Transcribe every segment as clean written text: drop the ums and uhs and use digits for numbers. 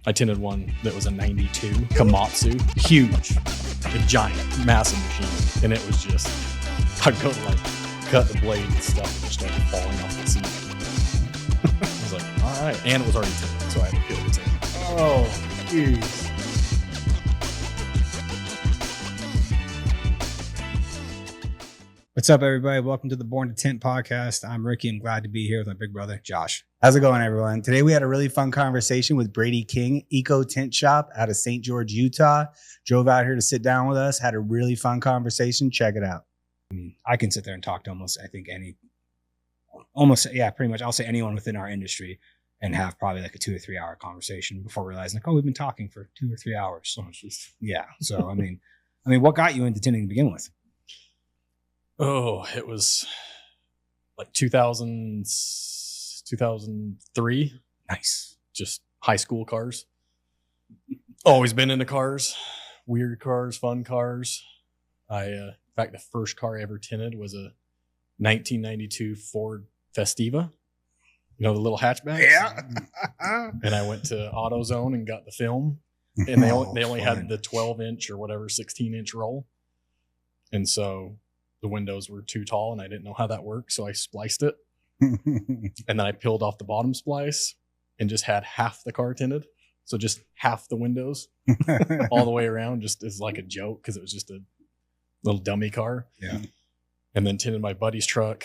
I tinted one that was a 92 Komatsu, huge, a giant, massive machine. And it was just, I'd go to like cut the blade and stuff and just started falling off the seat. I was like, all right. And it was already tinted, so I had to peel the tint. Oh, jeez. What's up, everybody? Welcome to the Born to Tint podcast. I'm Ricky. I'm glad to be here with my big brother, Josh. How's it going, everyone? Today we had a really fun conversation with Brady King, Eco Tint Shop out of St. George, Utah. Drove out here to sit down with us. Had a really fun conversation. Check it out. I mean, I can sit there and talk to almost pretty much. I'll say anyone within our industry and have probably like a 2 or 3 hour conversation before realizing like, oh, we've been talking for 2 or 3 hours. So it's just, yeah. So, I mean, what got you into tinting to begin with? Oh, it was like 2003. Nice. Just high school cars. Always been into cars, weird cars, fun cars. In fact, the first car I ever tinted was a 1992 Ford Festiva. You know, the little hatchback? Yeah. And I went to AutoZone and got the film. And they only had the 12-inch or whatever 16-inch roll. And so the windows were too tall and I didn't know how that worked. So I spliced it. And then I peeled off the bottom splice and just had half the car tinted. So just half the windows all the way around, just as like a joke, because it was just a little dummy car. Yeah. And then tinted my buddy's truck.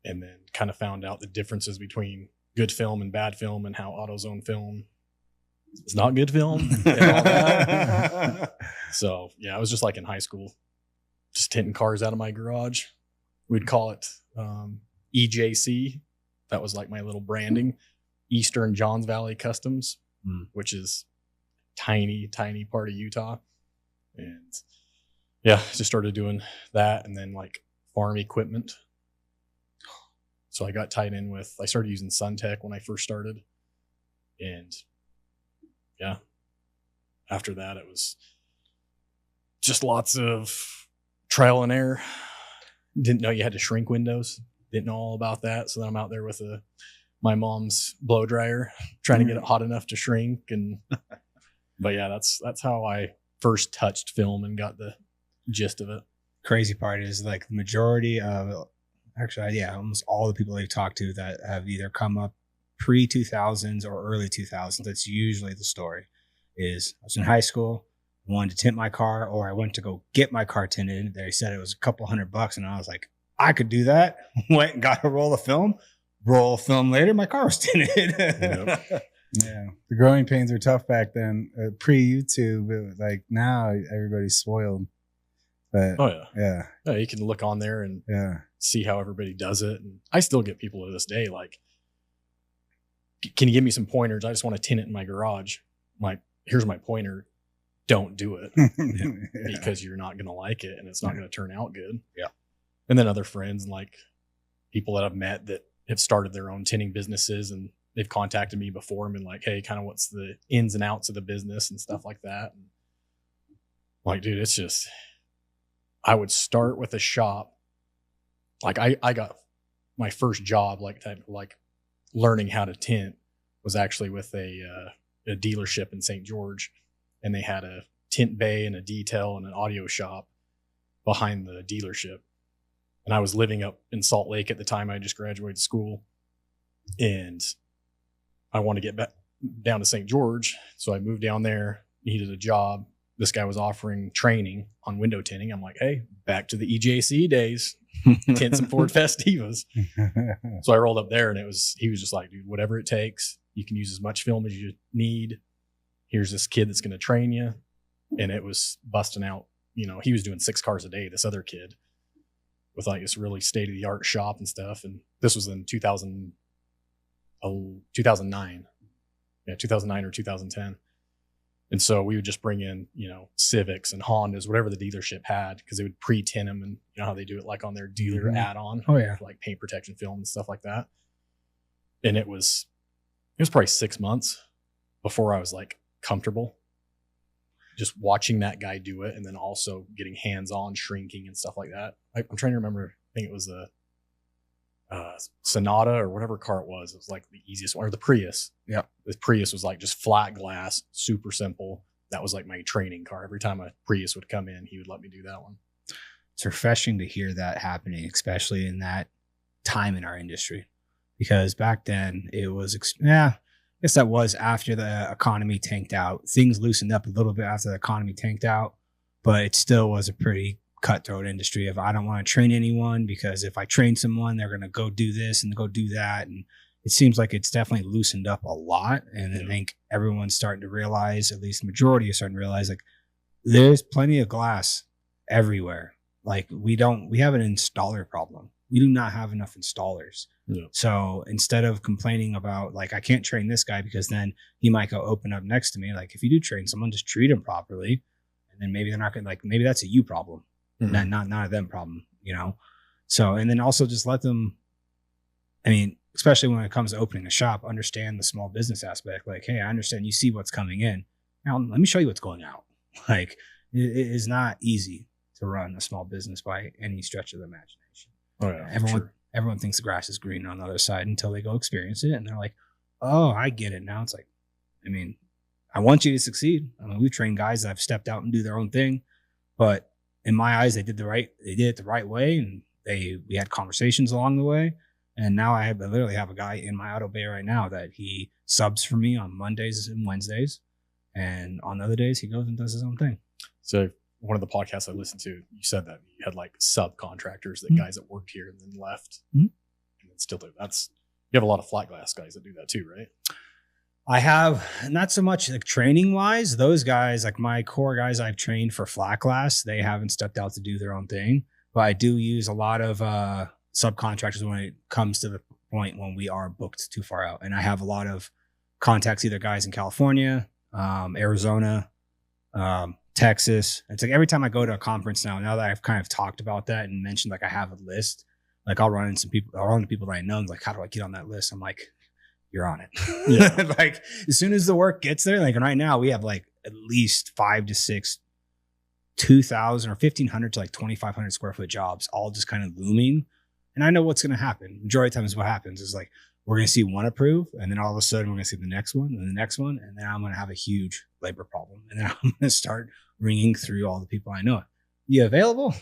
And then kind of found out the differences between good film and bad film and how AutoZone film is not good film and all that. So yeah, I was just like in high school, just tinting cars out of my garage. We'd call it EJC. That was like my little branding. Eastern Johns Valley Customs, which is tiny part of Utah. And yeah, just started doing that and then like farm equipment. So I got tied in with, I started using SunTech when I first started. And yeah, after that, it was just lots of trial and error. Didn't know you had to shrink windows. Didn't know all about that. So then I'm out there with my mom's blow dryer, trying to get it hot enough to shrink. And but yeah, that's how I first touched film and got the gist of it. Crazy part is like the majority of, actually, yeah, almost all the people I've talked to that have either come up pre-2000s or early 2000s, that's usually the story, is I was in high school, I wanted to tint my car, or I went to go get my car tinted. They said it was a couple $100, and I was like, I could do that. Went and got a roll of film. Roll of film later, my car was tinted. Yep. Yeah. The growing pains were tough back then, pre-YouTube. Like now, everybody's spoiled. But, Oh yeah. Yeah. Yeah, you can look on there and Yeah. see how everybody does it. And I still get people to this day like, can you give me some pointers? I just want to tint it in my garage. I'm like, here's my pointer. Don't do it because you're not going to like it and it's not going to turn out good. Yeah. And then other friends and like people that I've met that have started their own tinting businesses and they've contacted me before and been like, hey, kind of what's the ins and outs of the business and stuff like that. And I'm like, dude, it's just, I would start with a shop. Like I got my first job, like learning how to tint was actually with a dealership in St. George. And they had a tint bay and a detail and an audio shop behind the dealership. And I was living up in Salt Lake at the time. I just graduated school and I wanted to get back down to St. George. So I moved down there, needed a job. This guy was offering training on window tinting. I'm like, hey, back to the EJC days, tint some Ford Festivas. So I rolled up there and he was just like, dude, whatever it takes, you can use as much film as you need. Here's this kid that's going to train you. And it was busting out, you know, he was doing 6 cars a day, this other kid with like this really state of the art shop and stuff. And this was in 2009. Yeah, 2009 or 2010. And so we would just bring in, you know, Civics and Hondas, whatever the dealership had, because they would pre-tint them and you know how they do it like on their dealer add-on. Oh yeah. Like paint protection film and stuff like that. And it was probably 6 months before I was like comfortable just watching that guy do it. And then also getting hands-on shrinking and stuff like that. I'm trying to remember, I think it was Sonata or whatever car it was. It was like the easiest one, or the Prius. Yeah. The Prius was like just flat glass, super simple. That was like my training car. Every time a Prius would come in, he would let me do that one. It's refreshing to hear that happening, especially in that time in our industry, because back then it was, I guess that was after the economy tanked out. Things loosened up a little bit after the economy tanked out, but it still was a pretty cutthroat industry of I don't want to train anyone because if I train someone, they're going to go do this and go do that. And it seems like it's definitely loosened up a lot. And I think everyone's starting to realize, at least the majority is starting to realize, like there's plenty of glass everywhere. Like we have an installer problem. We do not have enough installers. Yeah. So instead of complaining about like, I can't train this guy because then he might go open up next to me. Like if you do train someone, just treat them properly. And then maybe they're not going to maybe that's a you problem. Mm-hmm. Not a them problem, So, and then also just let them, especially when it comes to opening a shop, understand the small business aspect. Like, hey, I understand you see what's coming in. Now let me show you what's going out. Like it is not easy to run a small business by any stretch of the imagination. Oh yeah. Everyone thinks the grass is green on the other side until they go experience it. And they're like, oh, I get it now. It's like, I want you to succeed. We've trained guys that have stepped out and do their own thing, but in my eyes, they did it the right way, and we had conversations along the way. And now I literally have a guy in my auto bay right now that he subs for me on Mondays and Wednesdays, and on other days he goes and does his own thing. So one of the podcasts I listened to, you said that you had like subcontractors, that guys that worked here and then left, and then still do. You have a lot of flat glass guys that do that too, right? I have not so much like training wise. Those guys, like my core guys I've trained for flat glass, they haven't stepped out to do their own thing. But I do use a lot of subcontractors when it comes to the point when we are booked too far out. And I have a lot of contacts, either guys in California, Arizona, Texas. It's like every time I go to a conference now that I've kind of talked about that and mentioned like I have a list, like I'll run into people that I know and like, how do I get on that list? I'm like, you're on it. Yeah. Like as soon as the work gets there, like right now we have like at least 5 to 6, 2,000 or 1,500 to like 2,500 square foot jobs, all just kind of looming. And I know what's going to happen. Majority of times what happens is like, we're going to see one approve. And then all of a sudden we're going to see the next one and the next one. And then I'm going to have a huge labor problem. And then I'm going to start ringing through all the people I know. You available?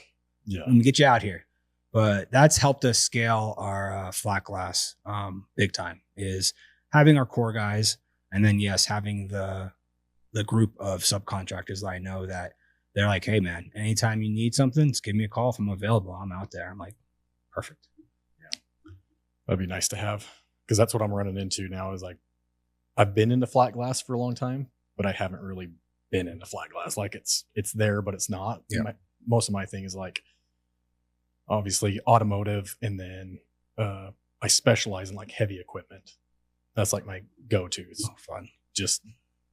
Yeah. Let me get you out here. But that's helped us scale our flat glass big time, is having our core guys, and then yes, having the group of subcontractors that I know that they're like, hey man, anytime you need something, just give me a call. If I'm available, I'm out there. I'm like, perfect. Yeah, that'd be nice to have, because that's what I'm running into now. Is like, I've been into flat glass for a long time, but I haven't really been into flat glass. Like it's there, but it's not. Yeah. Most of my thing is like, obviously automotive, and then I specialize in like heavy equipment. That's like my go-to. It's fun, just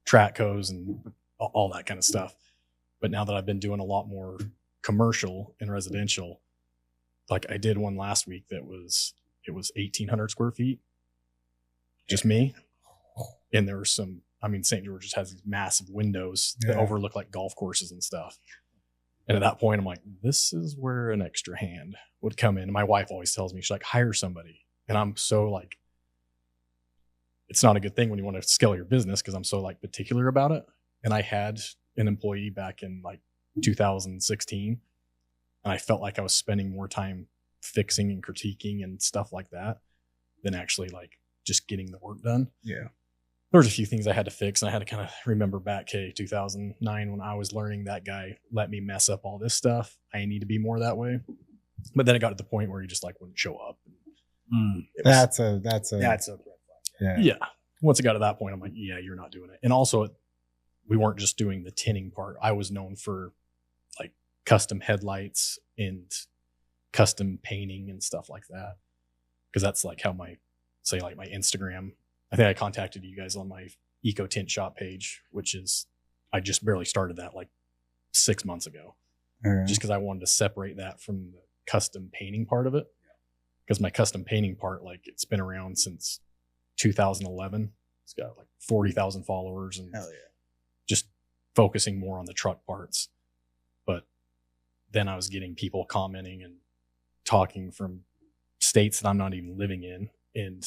track hose and all that kind of stuff. But now that I've been doing a lot more commercial and residential, like I did one last week that was 1,800 square feet, just me. And there were some, St. George's has these massive windows that overlook like golf courses and stuff. And at that point, I'm like, this is where an extra hand would come in. And my wife always tells me, she's like, hire somebody. And I'm so like, it's not a good thing when you want to scale your business, because I'm so like particular about it. And I had an employee back in like 2016, and I felt like I was spending more time fixing and critiquing and stuff like that than actually like just getting the work done. Yeah. There was a few things I had to fix, and I had to kind of remember back, 2009 when I was learning, that guy let me mess up all this stuff. I need to be more that way. But then it got to the point where he just like wouldn't show up. That's a yeah. Once it got to that point, I'm like, yeah, you're not doing it. And also, we weren't just doing the tinting part. I was known for like custom headlights and custom painting and stuff like that, because that's like how my Instagram. I think I contacted you guys on my Eco Tint shop page, which is, I just barely started that like 6 months ago, just because I wanted to separate that from the custom painting part of it. Because my custom painting part, like it's been around since 2011. It's got like 40,000 followers, and just focusing more on the truck parts. But then I was getting people commenting and talking from states that I'm not even living in and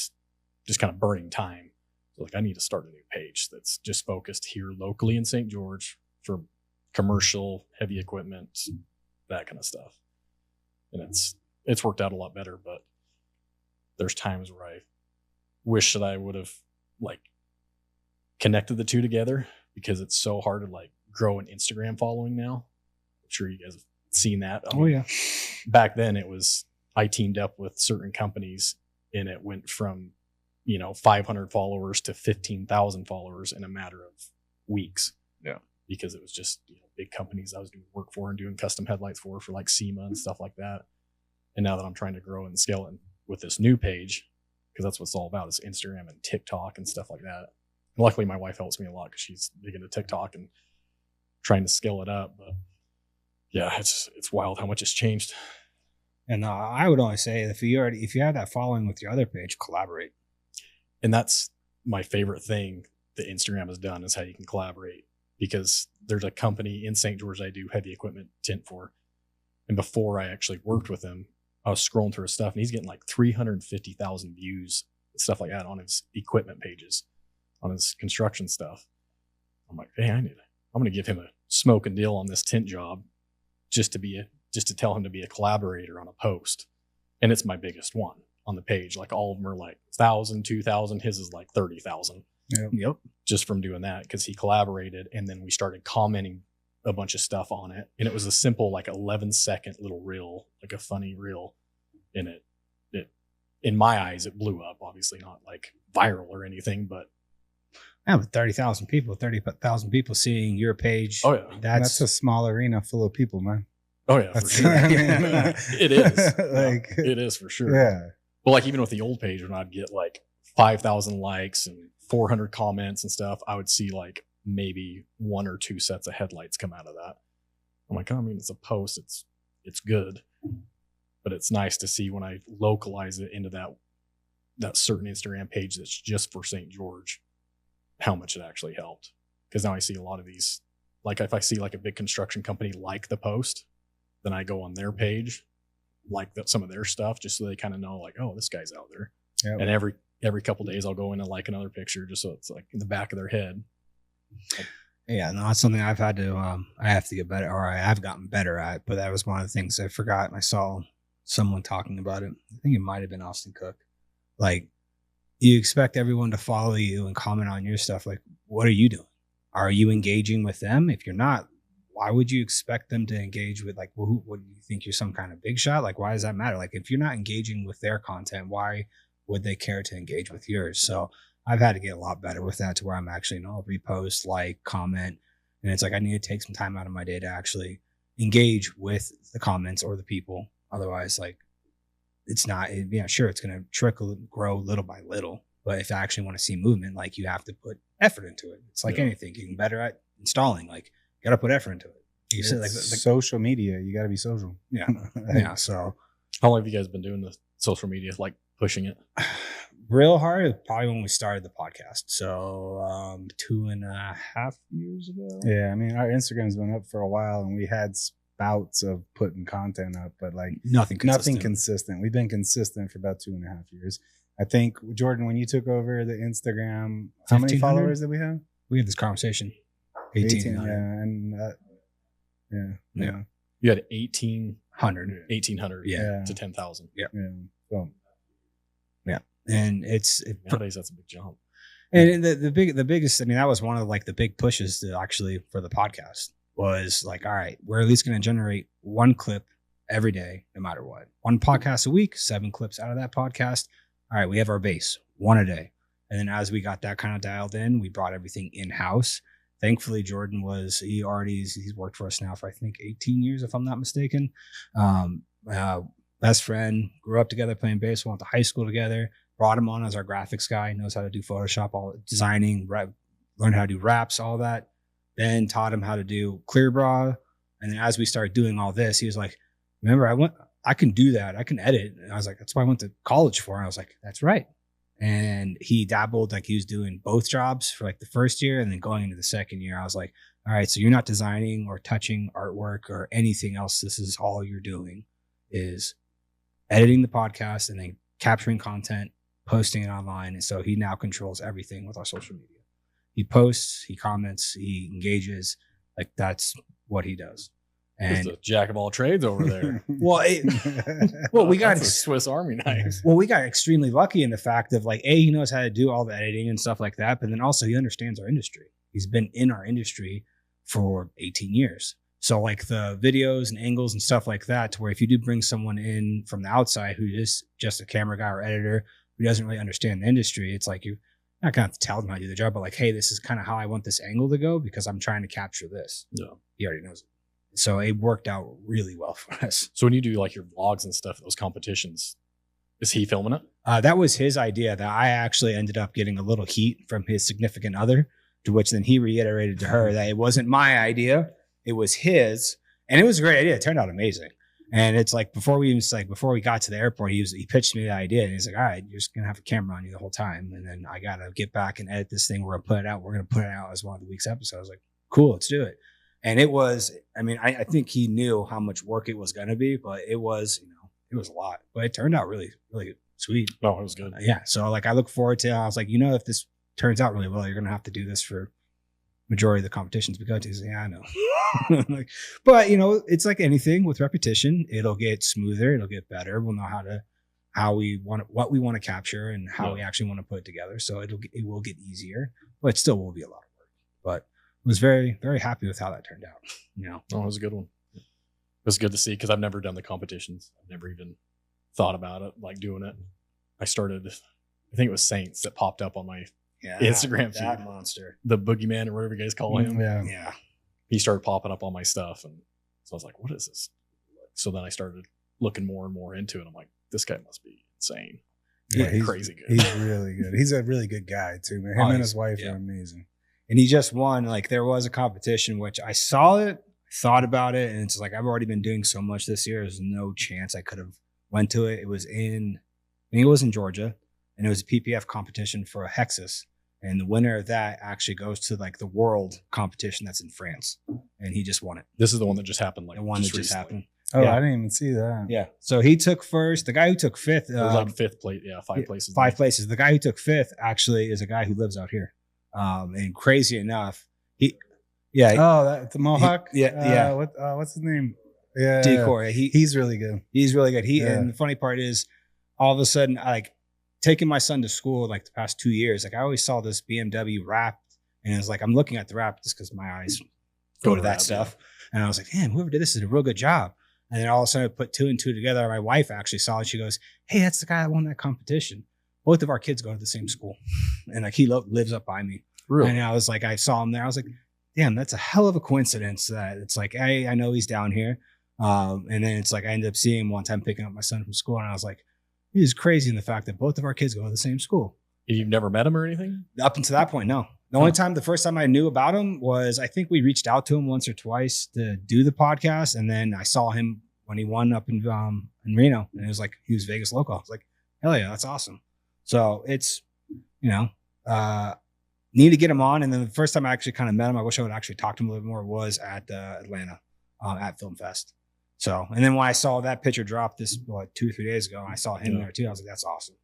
just kind of burning time. So like I need to start a new page that's just focused here locally in St. George for commercial, heavy equipment, that kind of stuff. And it's worked out a lot better, but there's times where I wish that I would have like connected the two together, because it's so hard to like grow an Instagram following now. I'm sure you guys have seen that. Oh yeah. Back then it was, I teamed up with certain companies and it went from, 500 followers to 15,000 followers in a matter of weeks. Yeah. Because it was just, big companies I was doing work for and doing custom headlights for like SEMA and stuff like that. And now that I'm trying to grow and scale it with this new page, because that's what it's all about, is Instagram and TikTok and stuff like that. And luckily my wife helps me a lot because she's big into TikTok and trying to scale it up. But yeah, it's wild how much it's changed. And I would only say if you have that following with your other page, collaborate. And that's my favorite thing that Instagram has done, is how you can collaborate, because there's a company in St. George I do heavy equipment tint for. And before I actually worked with him, I was scrolling through his stuff and he's getting like 350,000 views, stuff like that on his equipment pages, on his construction stuff. I'm like, hey, I'm going to give him a smoke and deal on this tint job just to tell him to be a collaborator on a post. And it's my biggest one on the page. Like all of them are like 1,000, 2,000. His is like 30,000. Yep. Just from doing that, because he collaborated, and then we started commenting a bunch of stuff on it. And it was a simple like 11-second little reel, like a funny reel. And it in my eyes, it blew up. Obviously not like viral or anything, but yeah, with 30,000 people seeing your page. Oh yeah, that's a small arena full of people, man. Oh yeah, for sure. It is. Like, it is for sure. Yeah. Well, like even with the old page, when I'd get like 5,000 likes and 400 comments and stuff, I would see like maybe 1 or 2 sets of headlights come out of that. I'm like, I mean, it's a post. It's good, but it's nice to see when I localize it into that certain Instagram page that's just for St. George, how much it actually helped. Because now I see a lot of these, like if I see like a big construction company like the post, then I go on their page, like some of their stuff, just so they kind of know like, oh, this guy's out there. Yep. And every couple of days I'll go in and like another picture, just so it's like in the back of their head. Yeah, no, that's something I've had to, I have to get better, or I have gotten better at, but that was one of the things I forgot. And I saw someone talking about it. I think it might've been Austin Cook. Like, you expect everyone to follow you and comment on your stuff. Like, what are you doing? Are you engaging with them? If you're not, why would you expect them to engage with, like, well, what do you think, you're some kind of big shot? Like, why does that matter? Like, if you're not engaging with their content, why would they care to engage with yours? So I've had to get a lot better with that, to where I'm actually, I'll repost, like, comment. And it's like, I need to take some time out of my day to actually engage with the comments or the people. Otherwise, like, it's not, sure, it's going to grow little by little. But if I actually want to see movement, like, you have to put effort into it. It's like anything, getting better at installing, like, you got to put effort into it. You said, like social media, you got to be social. Yeah. Yeah. So how long have you guys been doing the social media, like pushing it? Real hard, probably when we started the podcast. So 2.5 years ago. Yeah. I mean, our Instagram's been up for a while, and we had spouts of putting content up, but like nothing consistent. We've been consistent for about 2.5 years. I think, Jordan, when you took over the Instagram, how many followers did we have? We had this conversation. 18, yeah. And yeah. You had 1,800 to 10,000. Yeah. So, yeah. And nowadays that's a big jump. And the biggest, I mean, that was one of like the big pushes to actually for the podcast, was like, all right, we're at least going to generate 1 clip every day, no matter what. 1 podcast a week, 7 clips out of that podcast. All right, we have our base, 1 a day. And then as we got that kind of dialed in, we brought everything in-house. Thankfully, Jordan he's worked for us now for, I think, 18 years, if I'm not mistaken. Best friend, grew up together playing baseball, went to high school together, brought him on as our graphics guy, knows how to do Photoshop, all designing, learned how to do wraps, all that. Then taught him how to do ClearBraw. And then as we started doing all this, he was like, remember, I can do that. I can edit. And I was like, that's what I went to college for. And I was like, that's right. And he dabbled, like he was doing both jobs for like the first year, and then going into the second year, I was like, all right, so you're not designing or touching artwork or anything else. This is all you're doing is editing the podcast, and then capturing content, posting it online. And so he now controls everything with our social media. He posts, he comments, he engages. Like that's what he does. And the jack of all trades over there. Well, we got a Swiss Army knife. Well, we got extremely lucky in the fact of like, he knows how to do all the editing and stuff like that, but then also he understands our industry. He's been in our industry for 18 years. So like the videos and angles and stuff like that, to where if you do bring someone in from the outside who is just a camera guy or editor who doesn't really understand the industry, it's like you're not going to have to tell them how to do the job, but like, hey, this is kind of how I want this angle to go because I'm trying to capture this. Yeah. He already knows it. So it worked out really well for us. So when you do like your vlogs and stuff, those competitions, is he filming it? That was his idea. That I actually ended up getting a little heat from his significant other, to which then he reiterated to her that it wasn't my idea, it was his, and it was a great idea. It turned out amazing. And it's like before we got to the airport, he pitched me the idea, and he's like, "All right, you're just gonna have a camera on you the whole time, and then I gotta get back and edit this thing. We're gonna put it out. We're gonna put it out as one of the week's episodes." I was like, "Cool, let's do it." And it was, I mean, I think he knew how much work it was going to be, but it was, it was a lot, but it turned out really, really sweet. Oh, it was good. Yeah. So like, I look forward to it. I was like, if this turns out really well, you're going to have to do this for majority of the competitions we go to. He's like, yeah, I know. Like, but it's like anything with repetition, it'll get smoother. It'll get better. We'll know what we want to capture and how we actually want to put it together. So it will get easier, but it still will be a lot of work, but was very, very happy with how that turned out. Oh, it was a good one. It was good to see because I've never done the competitions. I've never even thought about it, like doing it. I think it was Saints that popped up on my Instagram feed. That monster. The boogeyman or whatever you guys call him. Yeah. He started popping up on my stuff. And so I was like, what is this? So then I started looking more and more into it. I'm like, this guy must be insane. Yeah, he's crazy good. He's really good. He's a really good guy too, man. Him and his wife are amazing. And he just won. Like there was a competition, which I saw it, thought about it. And it's like, I've already been doing so much this year. There's no chance I could have went to it. It was in Georgia, and it was a PPF competition for a Hexus. And the winner of that actually goes to like the world competition that's in France. And he just won it. This is the one that just happened. Like the one that just happened. Oh, yeah. I didn't even see that. Yeah. So he took first. The guy who took fifth. It was like fifth place. Yeah, five places. Five places. The guy who took fifth actually is a guy who lives out here. And crazy enough, the Mohawk. What's his name? Yeah, Decor. He's really good. He's really good. And the funny part is, all of a sudden, like taking my son to school, like the past 2 years, like I always saw this BMW wrapped, and it's like I'm looking at the wrap just because my eyes go to that stuff, and I was like, man, whoever did this did a real good job. And then all of a sudden, I put two and two together. My wife actually saw it. She goes, "Hey, that's the guy that won that competition." Both of our kids go to the same school, and like he lives up by me. Really? And I was like, I saw him there. I was like, damn, that's a hell of a coincidence that it's like, hey, I know he's down here. And then it's like, I ended up seeing him one time picking up my son from school. And I was like, it is crazy in the fact that both of our kids go to the same school. You've never met him or anything? Up until that point, no. The first time I knew about him was, I think we reached out to him once or twice to do the podcast. And then I saw him when he won up in Reno. And it was like, he was Vegas local. I was like, hell yeah, that's awesome. So it's, need to get him on. And then the first time I actually kind of met him, I wish I would actually talk to him a little bit more, was at Atlanta at Film Fest. So, and then when I saw that picture drop 2 or 3 days ago, and I saw him there too, I was like, that's awesome.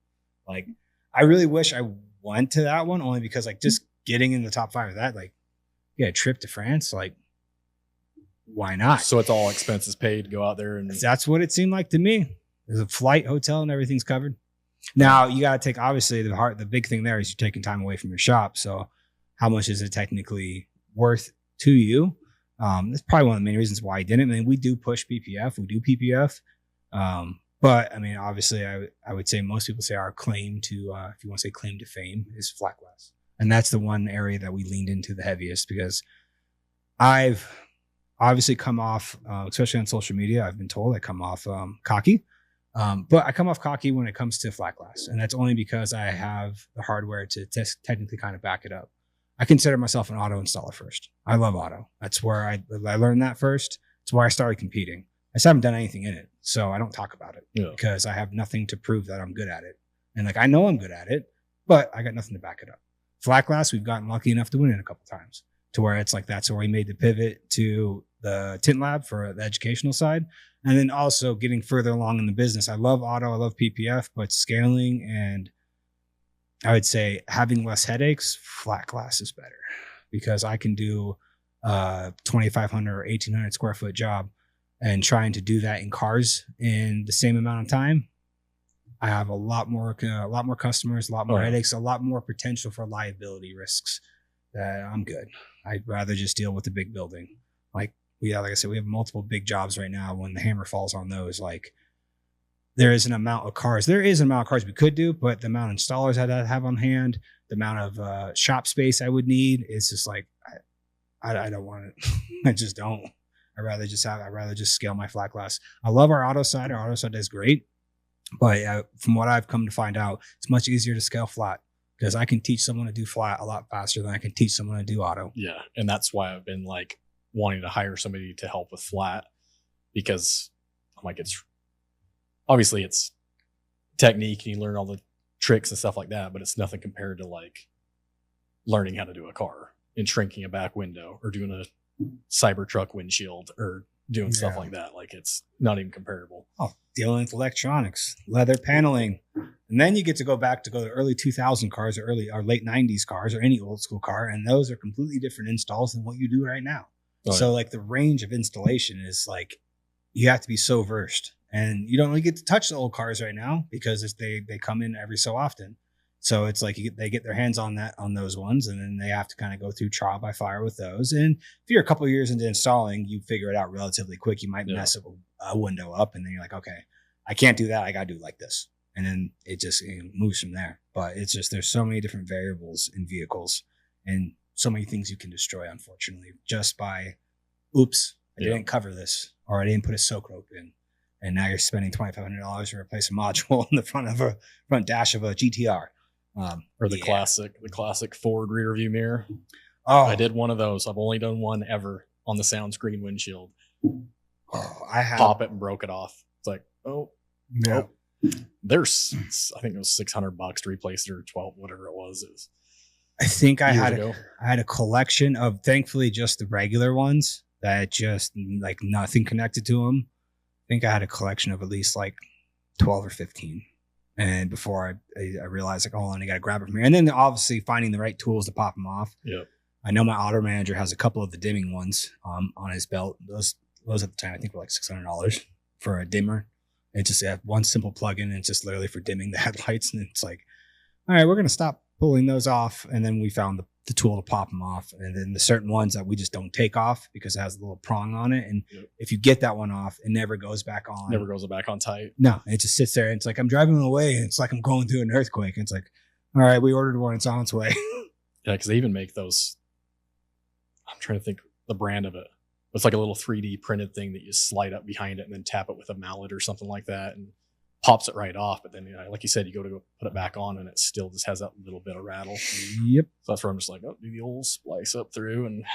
Like, I really wish I went to that one, only because like just getting in the top 5 of that, like, a trip to France, like, why not? So it's all expenses paid to go out there, and that's what it seemed like to me. There's a flight, hotel, and everything's covered. Now you got to take, obviously the big thing there is you're taking time away from your shop. So how much is it technically worth to you? That's probably one of the main reasons why I didn't. I mean, we do push PPF, we do PPF. But I mean, obviously I would say most people say our claim to, if you want to say claim to fame, is flat glass. And that's the one area that we leaned into the heaviest, because I've obviously come off, especially on social media, I've been told I come off cocky. But I come off cocky when it comes to flat glass, and that's only because I have the hardware to technically kind of back it up. I consider myself an auto installer first. I love auto. That's where I learned that first. It's where I started competing. I just haven't done anything in it, so I don't talk about it because I have nothing to prove that I'm good at it. And like, I know I'm good at it, but I got nothing to back it up. Flat glass, we've gotten lucky enough to win it a couple times, to where it's like, that's where we made the pivot to the Tint Lab for the educational side. And then also getting further along in the business. I love auto, I love PPF, but scaling and I would say having less headaches, flat glass is better because I can do 2,500 or 1,800 square foot job, and trying to do that in cars in the same amount of time. I have a lot more customers, a lot more headaches, a lot more potential for liability risks. I'm good. I'd rather just deal with the big building. Like I said, we have multiple big jobs right now. When the hammer falls on those, like there is an amount of cars we could do, but the amount of installers I'd have on hand, the amount of shop space I would need, it's just like I don't want it. I just don't. I'd rather just scale my flat glass. I love our auto side. Our auto side does great, but from what I've come to find out, it's much easier to scale flat because I can teach someone to do flat a lot faster than I can teach someone to do auto. Yeah, and that's why I've been like wanting to hire somebody to help with flat, because I'm like, it's obviously it's technique and you learn all the tricks and stuff like that, but it's nothing compared to like learning how to do a car and shrinking a back window or doing a Cybertruck windshield or doing stuff like that. Like it's not even comparable. Oh, dealing with electronics, leather paneling. And then you get to go back to early 2000 cars or late 90s cars or any old school car. And those are completely different installs than what you do right now. So like the range of installation is like, you have to be so versed, and you don't really get to touch the old cars right now because they come in every so often. So it's like they get their hands on those ones, and then they have to kind of go through trial by fire with those. And if you're a couple of years into installing, you figure it out relatively quick. You might mess a window up, and then you're like, okay, I can't do that. I got to do it like this. And then it just moves from there. But it's just, there's so many different variables in vehicles and so many things you can destroy, unfortunately, just by, oops, I didn't cover this, or I didn't put a soak rope in. And now you're spending $2,500 to replace a module in the front dash of a GTR. Or the classic Ford rear view mirror. Oh, I did one of those. I've only done one ever on the sound screen windshield. I have pop it and broke it off. It's like, Yeah. There's, I think it was $600 to replace it, or 12, whatever it was. I think I had a collection of, thankfully, just the regular ones that just like nothing connected to them. I think I had a collection of at least like 12 or 15. And before I realized, like, hold on, I got to grab it from here. And then obviously finding the right tools to pop them off. Yeah. I know my auto manager has a couple of the dimming ones on his belt. Those at the time, I think, were like $600 for a dimmer. It just had one simple plug-in, and it's just literally for dimming the headlights. And it's like, all right, we're going to stop pulling those off. And then we found the tool to pop them off. And then the certain ones that we just don't take off because it has a little prong on it. And if you get that one off, it never goes back on. Never goes back on tight. No, it just sits there. And it's like, I'm driving away. And it's like I'm going through an earthquake. And it's like, all right, we ordered one. It's on its way. Yeah, because they even make those. I'm trying to think the brand of it. It's like a little 3D printed thing that you slide up behind it and then tap it with a mallet or something like that, and pops it right off. But then, like you said, you go put it back on, and it still just has that little bit of rattle. Yep. So that's where I'm just like, do the old splice up through and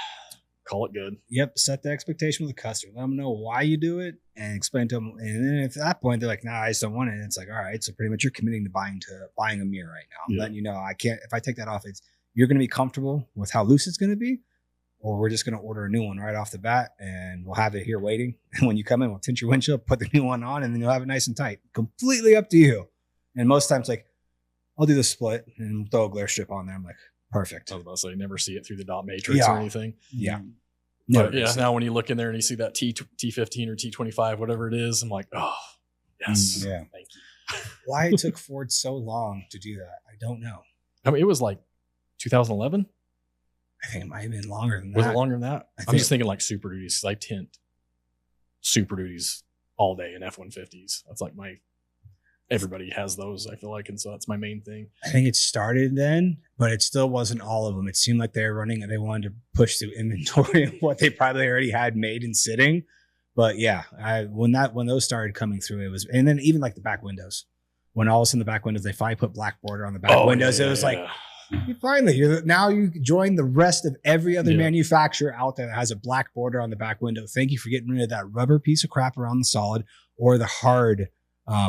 call it good. Yep. Set the expectation with the customer. Let them know why you do it and explain to them. And then at that point, they're like, nah, I just don't want it. And it's like, all right, so pretty much you're committing to buying a mirror right now. I'm letting you know, I can't, if I take that off, you're going to be comfortable with how loose it's going to be, or we're just going to order a new one right off the bat, and we'll have it here waiting. And when you come in, we'll tint your windshield, put the new one on, and then you'll have it nice and tight. Completely up to you. And most times, like, I'll do the split and throw a glare strip on there. I'm like, perfect. I was about to say, never see it through the dot matrix or anything. Yeah. But now when you look in there and you see that T15 or T25, whatever it is, I'm like, oh, yes. Yeah. Thank you. Why it took Ford so long to do that, I don't know. I mean, it was like 2011. I think it might have been longer than that. Was it longer than that? I'm just thinking like Super Duties, because I tint Super Duties all day in F-150s. That's like everybody has those, I feel like. And so that's my main thing. I think it started then, but it still wasn't all of them. It seemed like they were running and they wanted to push through inventory of what they probably already had made and sitting. But yeah, when those started coming through, it was, and then even like the back windows, when all of a sudden the back windows, they finally put black border on the back windows. It was like, now you join the rest of every other manufacturer out there that has a black border on the back window. Thank you for getting rid of that rubber piece of crap around the solid or the hard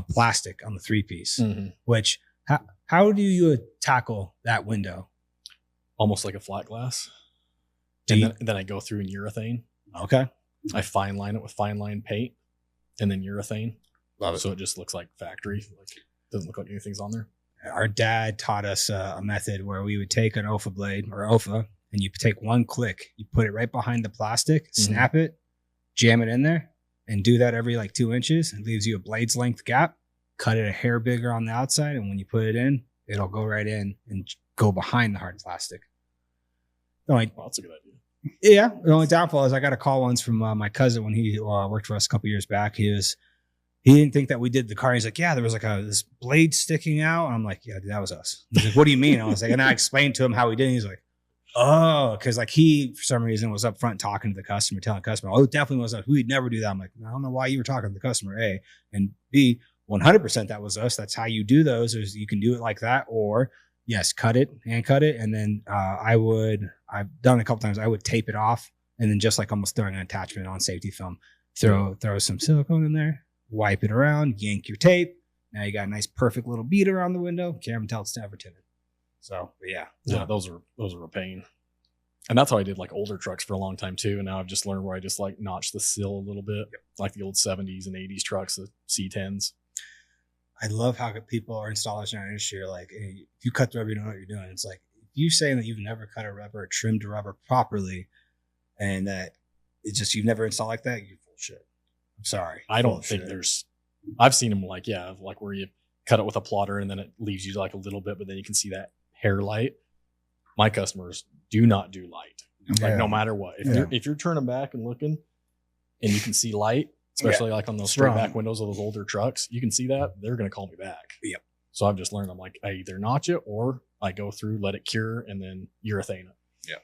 plastic on the 3-piece. Mm-hmm. Which, how do you tackle that window? Almost like a flat glass. Then I go through in urethane. Okay. I fine line it with fine line paint and then urethane. Love it. So it just looks like factory. Like doesn't look like anything's on there. Our dad taught us a method where we would take an OFA blade or OFA, and you take one click, you put it right behind the plastic, snap it, jam it in there, and do that every like 2 inches. It leaves you a blade's length gap. Cut it a hair bigger on the outside, and when you put it in, it'll go right in and go behind the hard plastic. Well, that's a good idea. Yeah. The only downfall is I got a call once from my cousin when he worked for us a couple years back. He didn't think that we did the car. He's like, yeah, there was like this blade sticking out. And I'm like, yeah, dude, that was us. He's like, what do you mean? I was like, and I explained to him how we did it. He's like, oh, because like he, for some reason, was up front talking to the customer, telling the customer, oh, it definitely was us. We'd never do that. I'm like, I don't know why you were talking to the customer, A. And B, 100% that was us. That's how you do those, is you can do it like that. Or yes, hand cut it. And then I've done it a couple times. I would tape it off and then just like almost throwing an attachment on safety film, throw some silicone in there, wipe it around, yank your tape. Now you got a nice, perfect little bead around the window. Can't even tell it's never tinted. So, but yeah. Those are a pain. And that's how I did like older trucks for a long time too. And now I've just learned where I just like notch the sill a little bit, like the old 70s and 80s trucks, the C10s. I love how people or installers in our industry are like, hey, if you cut the rubber, you know what you're doing. It's like, if you saying that you've never cut a rubber or trimmed a rubber properly and that it's just you've never installed like that, you're full of shit. I'm sorry. I don't think I've seen them like where you cut it with a plotter and then it leaves you like a little bit, but then you can see that hair light. My customers do not do light. Like no matter what. If you're turning back and looking and you can see light, especially like on those straight back windows of those older trucks, you can see that, they're going to call me back. Yep. So I've just learned, I'm like, I either notch it or I go through, let it cure, and then urethane it. Yeah.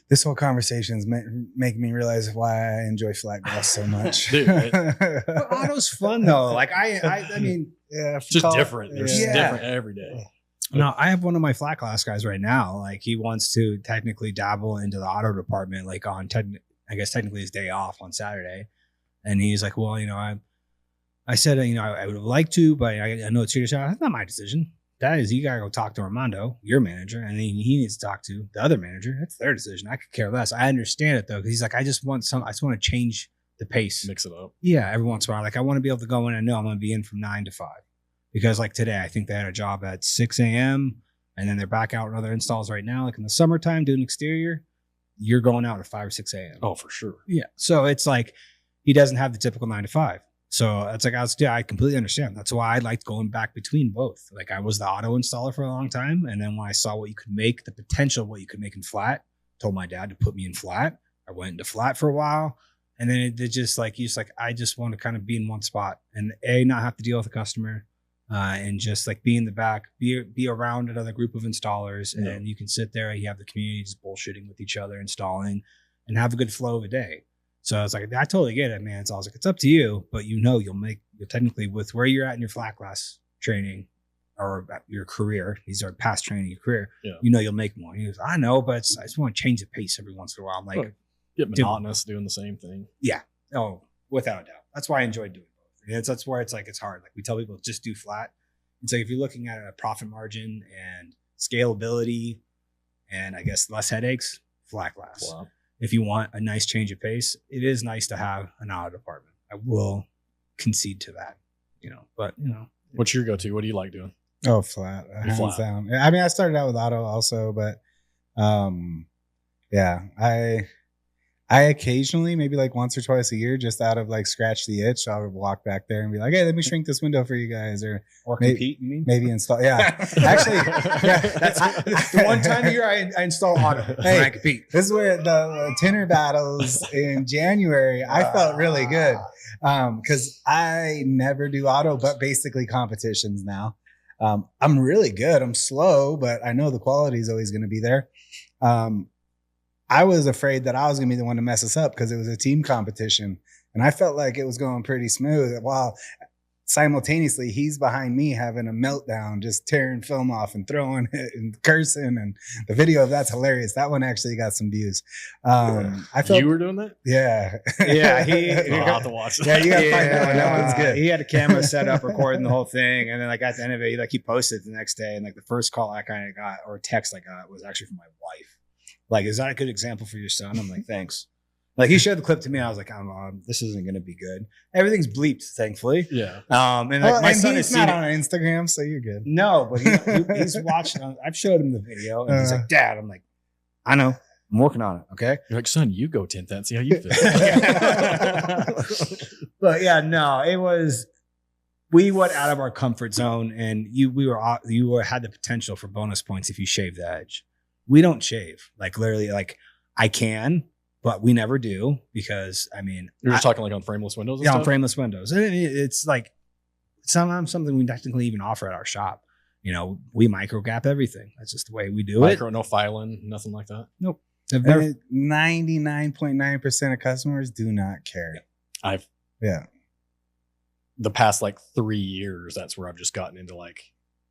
This whole conversation is making me realize why I enjoy flat glass so much. Dude, but auto's fun though. Like I mean, it's just different. They're just different every day. No, I have one of my flat glass guys right now. Like he wants to technically dabble into the auto department, like on I guess technically his day off on Saturday. And he's like, well, I said, I would like to, but I know it's your decision. That's not my decision. That is, you got to go talk to Armando, your manager, and then he needs to talk to the other manager. That's their decision. I could care less. I understand it though, because he's like, I just want to change the pace. Mix it up. Yeah, every once in a while. Like I want to be able to go in and know I'm going to be in from 9 to 5. Because like today, I think they had a job at 6 a.m. and then they're back out in other installs right now. Like in the summertime doing exterior, you're going out at 5 or 6 a.m. Oh, for sure. Yeah. So it's like, he doesn't have the typical 9 to 5. So it's like, I completely understand. That's why I liked going back between both. Like I was the auto installer for a long time. And then when I saw what you could make, the potential of what you could make in flat, told my dad to put me in flat. I went into flat for a while. And then it just like, he's like, I just want to kind of be in one spot and not have to deal with the customer and just like be in the back, be around another group of installers. Yeah. And you can sit there and you have the community just bullshitting with each other, installing and have a good flow of a day. So I was like, I totally get it, man. So I was like, it's up to you, but you'll technically with where you're at in your flat glass training or your career, these are past training, your career, you'll make more. He goes, I know, but I just want to change the pace every once in a while. I'm like, get monotonous doing the same thing. Yeah. Oh, without a doubt. That's why I enjoy doing both. That's where it's like, it's hard. Like we tell people just do flat. It's like, if you're looking at a profit margin and scalability and I guess less headaches, flat glass. Wow. If you want a nice change of pace, it is nice to have an auto department. I will concede to that, but what's your go-to? What do you like doing? Oh, flat. Hands down. I mean, I started out with auto also, but I occasionally, maybe like once or twice a year, just out of like scratch the itch, I would walk back there and be like, hey, let me shrink this window for you guys. Or compete, you mean? Maybe install. Yeah. Actually, that's the one time a year I install auto. Hey, I compete. This is where the tinter battles in January, I felt really good. Because I never do auto, but basically competitions now. I'm really good. I'm slow, but I know the quality is always going to be there. I was afraid that I was going to be the one to mess us up because it was a team competition. And I felt like it was going pretty smooth while simultaneously he's behind me having a meltdown, just tearing film off and throwing it and cursing. And the video of that's hilarious. That one actually got some views. I felt you were doing that? Yeah. Yeah. I'll have to watch that. Yeah, you got to find that one. That one's good. He had a camera set up recording the whole thing. And then like at the end of it, he posted it the next day. And like the first call I kind of got or text I got was actually from my wife. Like, is that a good example for your son? I'm like, thanks. Like he showed the clip to me. I was like, this isn't going to be good. Everything's bleeped, thankfully. Yeah. And like my son is has not seen on it. Instagram, so you're good. No, but he's watching. I've showed him the video, and he's like, Dad. I'm like, I know. I'm working on it. Okay. You're like, son, you go tint that and see how you feel. But yeah, no, it was. We went out of our comfort zone, and you had the potential for bonus points if you shave the edge. We don't shave. Like literally, like I can, but we never do because I mean, you're just talking like on frameless windows. And yeah, stuff? on frameless windows. And it's like sometimes something we technically even offer at our shop. You know, we micro gap everything. That's just the way we do Micro, no filing, nothing like that. Nope. 99.9% of customers do not care. The past like 3 years, that's where I've just gotten into like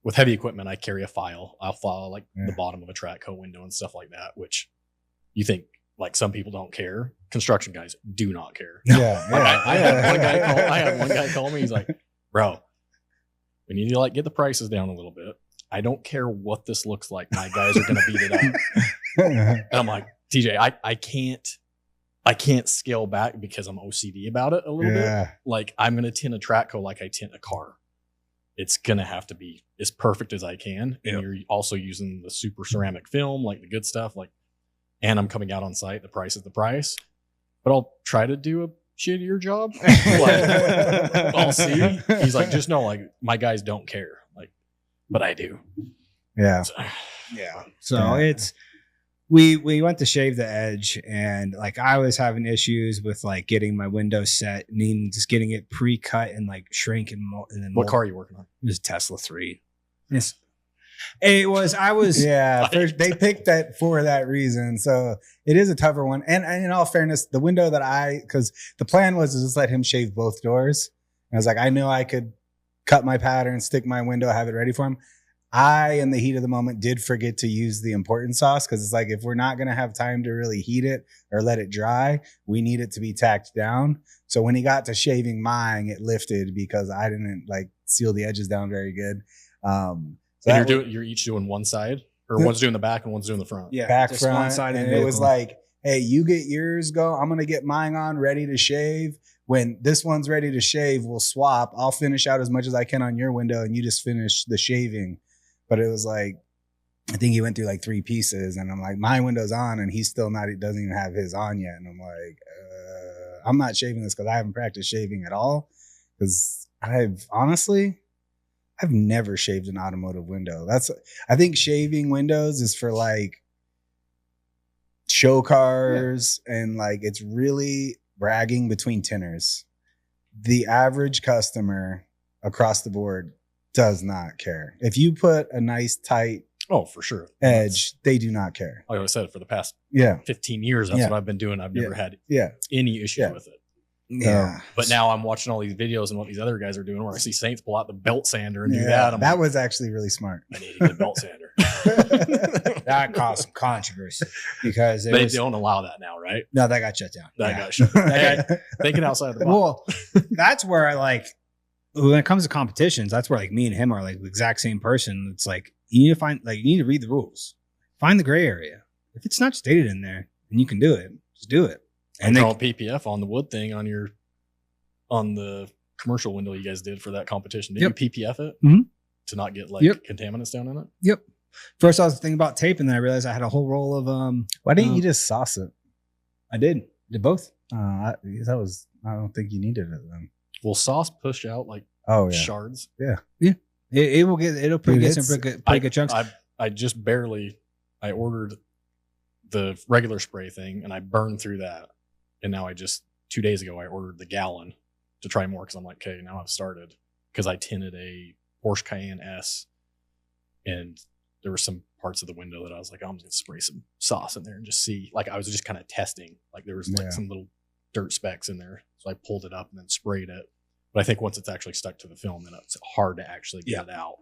with heavy equipment. I carry a file. I'll file like the bottom of a track co window and stuff like that, which you think like some people don't care. Construction guys do not care. Yeah. I had one guy call me. He's like, bro, we need to like get the prices down a little bit. I don't care what this looks like. My guys are going to beat it up. And I'm like, TJ, I can't scale back because I'm OCD about it a little bit. Like I'm going to tint a track co like I tint a car. It's going to have to be as perfect as I can. And you're also using the super ceramic film, like the good stuff. Like, and I'm coming out on site. The price is the price, but I'll try to do a shittier job. Like, I'll see. He's like, just know, like my guys don't care. Like, but I do. Yeah. So it's, we went to shave the edge, and like I was having issues with like getting my window set, needing just getting it pre-cut and like shrink and then what car are you working on? It was a Tesla 3. Yes. It was. I was. Yeah. They picked that for that reason, so it is a tougher one. And in all fairness, the window that because the plan was to just let him shave both doors. And I was like, I knew I could cut my pattern, stick my window, have it ready for him. I, in the heat of the moment, did forget to use the important sauce because it's like if we're not going to have time to really heat it or let it dry, we need it to be tacked down. So when he got to shaving mine, it lifted because I didn't like seal the edges down very good. So you're each doing one side, or one's doing the back and one's doing the front. Yeah, back just front. one side, and it was like, hey, you get yours go. I'm gonna get mine on, ready to shave. When this one's ready to shave, we'll swap. I'll finish out as much as I can on your window, and you just finish the shaving. But it was like, I think he went through like 3 pieces, and I'm like, my window's on, and he's still not. He doesn't even have his on yet, and I'm like, I'm not shaving this because I haven't practiced shaving at all. Because I've never shaved an automotive window. I think shaving windows is for like show cars and like it's really bragging between tinters. The average customer across the board does not care. If you put a nice tight for sure edge, they do not care. Like I said, for the past 15 years, that's what I've been doing. I've never had any issues with it. Yeah. But now I'm watching all these videos and what these other guys are doing where I see Saints pull out the belt sander and do that. That was actually really smart. I need a good belt sander. That caused some controversy because they don't allow that now, right? No, that got shut down. Got shut down. Hey, thinking outside the box. Well, that's where I like, when it comes to competitions, that's where like me and him are like the exact same person. It's like, you need to read the rules, find the gray area. If it's not stated in there and you can do it, just do it. And then PPF on the wood thing on the commercial window you guys did for that competition. Did you PPF it to not get like contaminants down in it? Yep. First I was thinking about tape, and then I realized I had a whole roll of why didn't you just sauce it? I did both. I don't think you needed it then. Will sauce push out like shards? Yeah. It'll get some pretty good chunks. I ordered the regular spray thing and I burned through that. And now 2 days ago, I ordered the gallon to try more because I'm like, okay, now I've started because I tinted a Porsche Cayenne S and there were some parts of the window that I was like, I'm just going to spray some sauce in there and just see. Like I was just kind of testing. Like there was like some little dirt specks in there. So I pulled it up and then sprayed it. But I think once it's actually stuck to the film, then it's hard to actually get it out.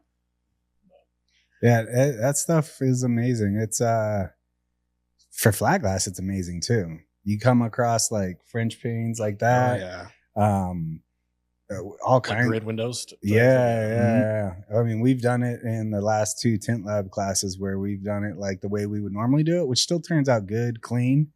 Yeah, that stuff is amazing. It's for flat glass, it's amazing too. You come across like French panes like that. All kinds like grid windows. Yeah. I mean, we've done it in the last 2 Tint Lab classes where we've done it like the way we would normally do it, which still turns out good, clean.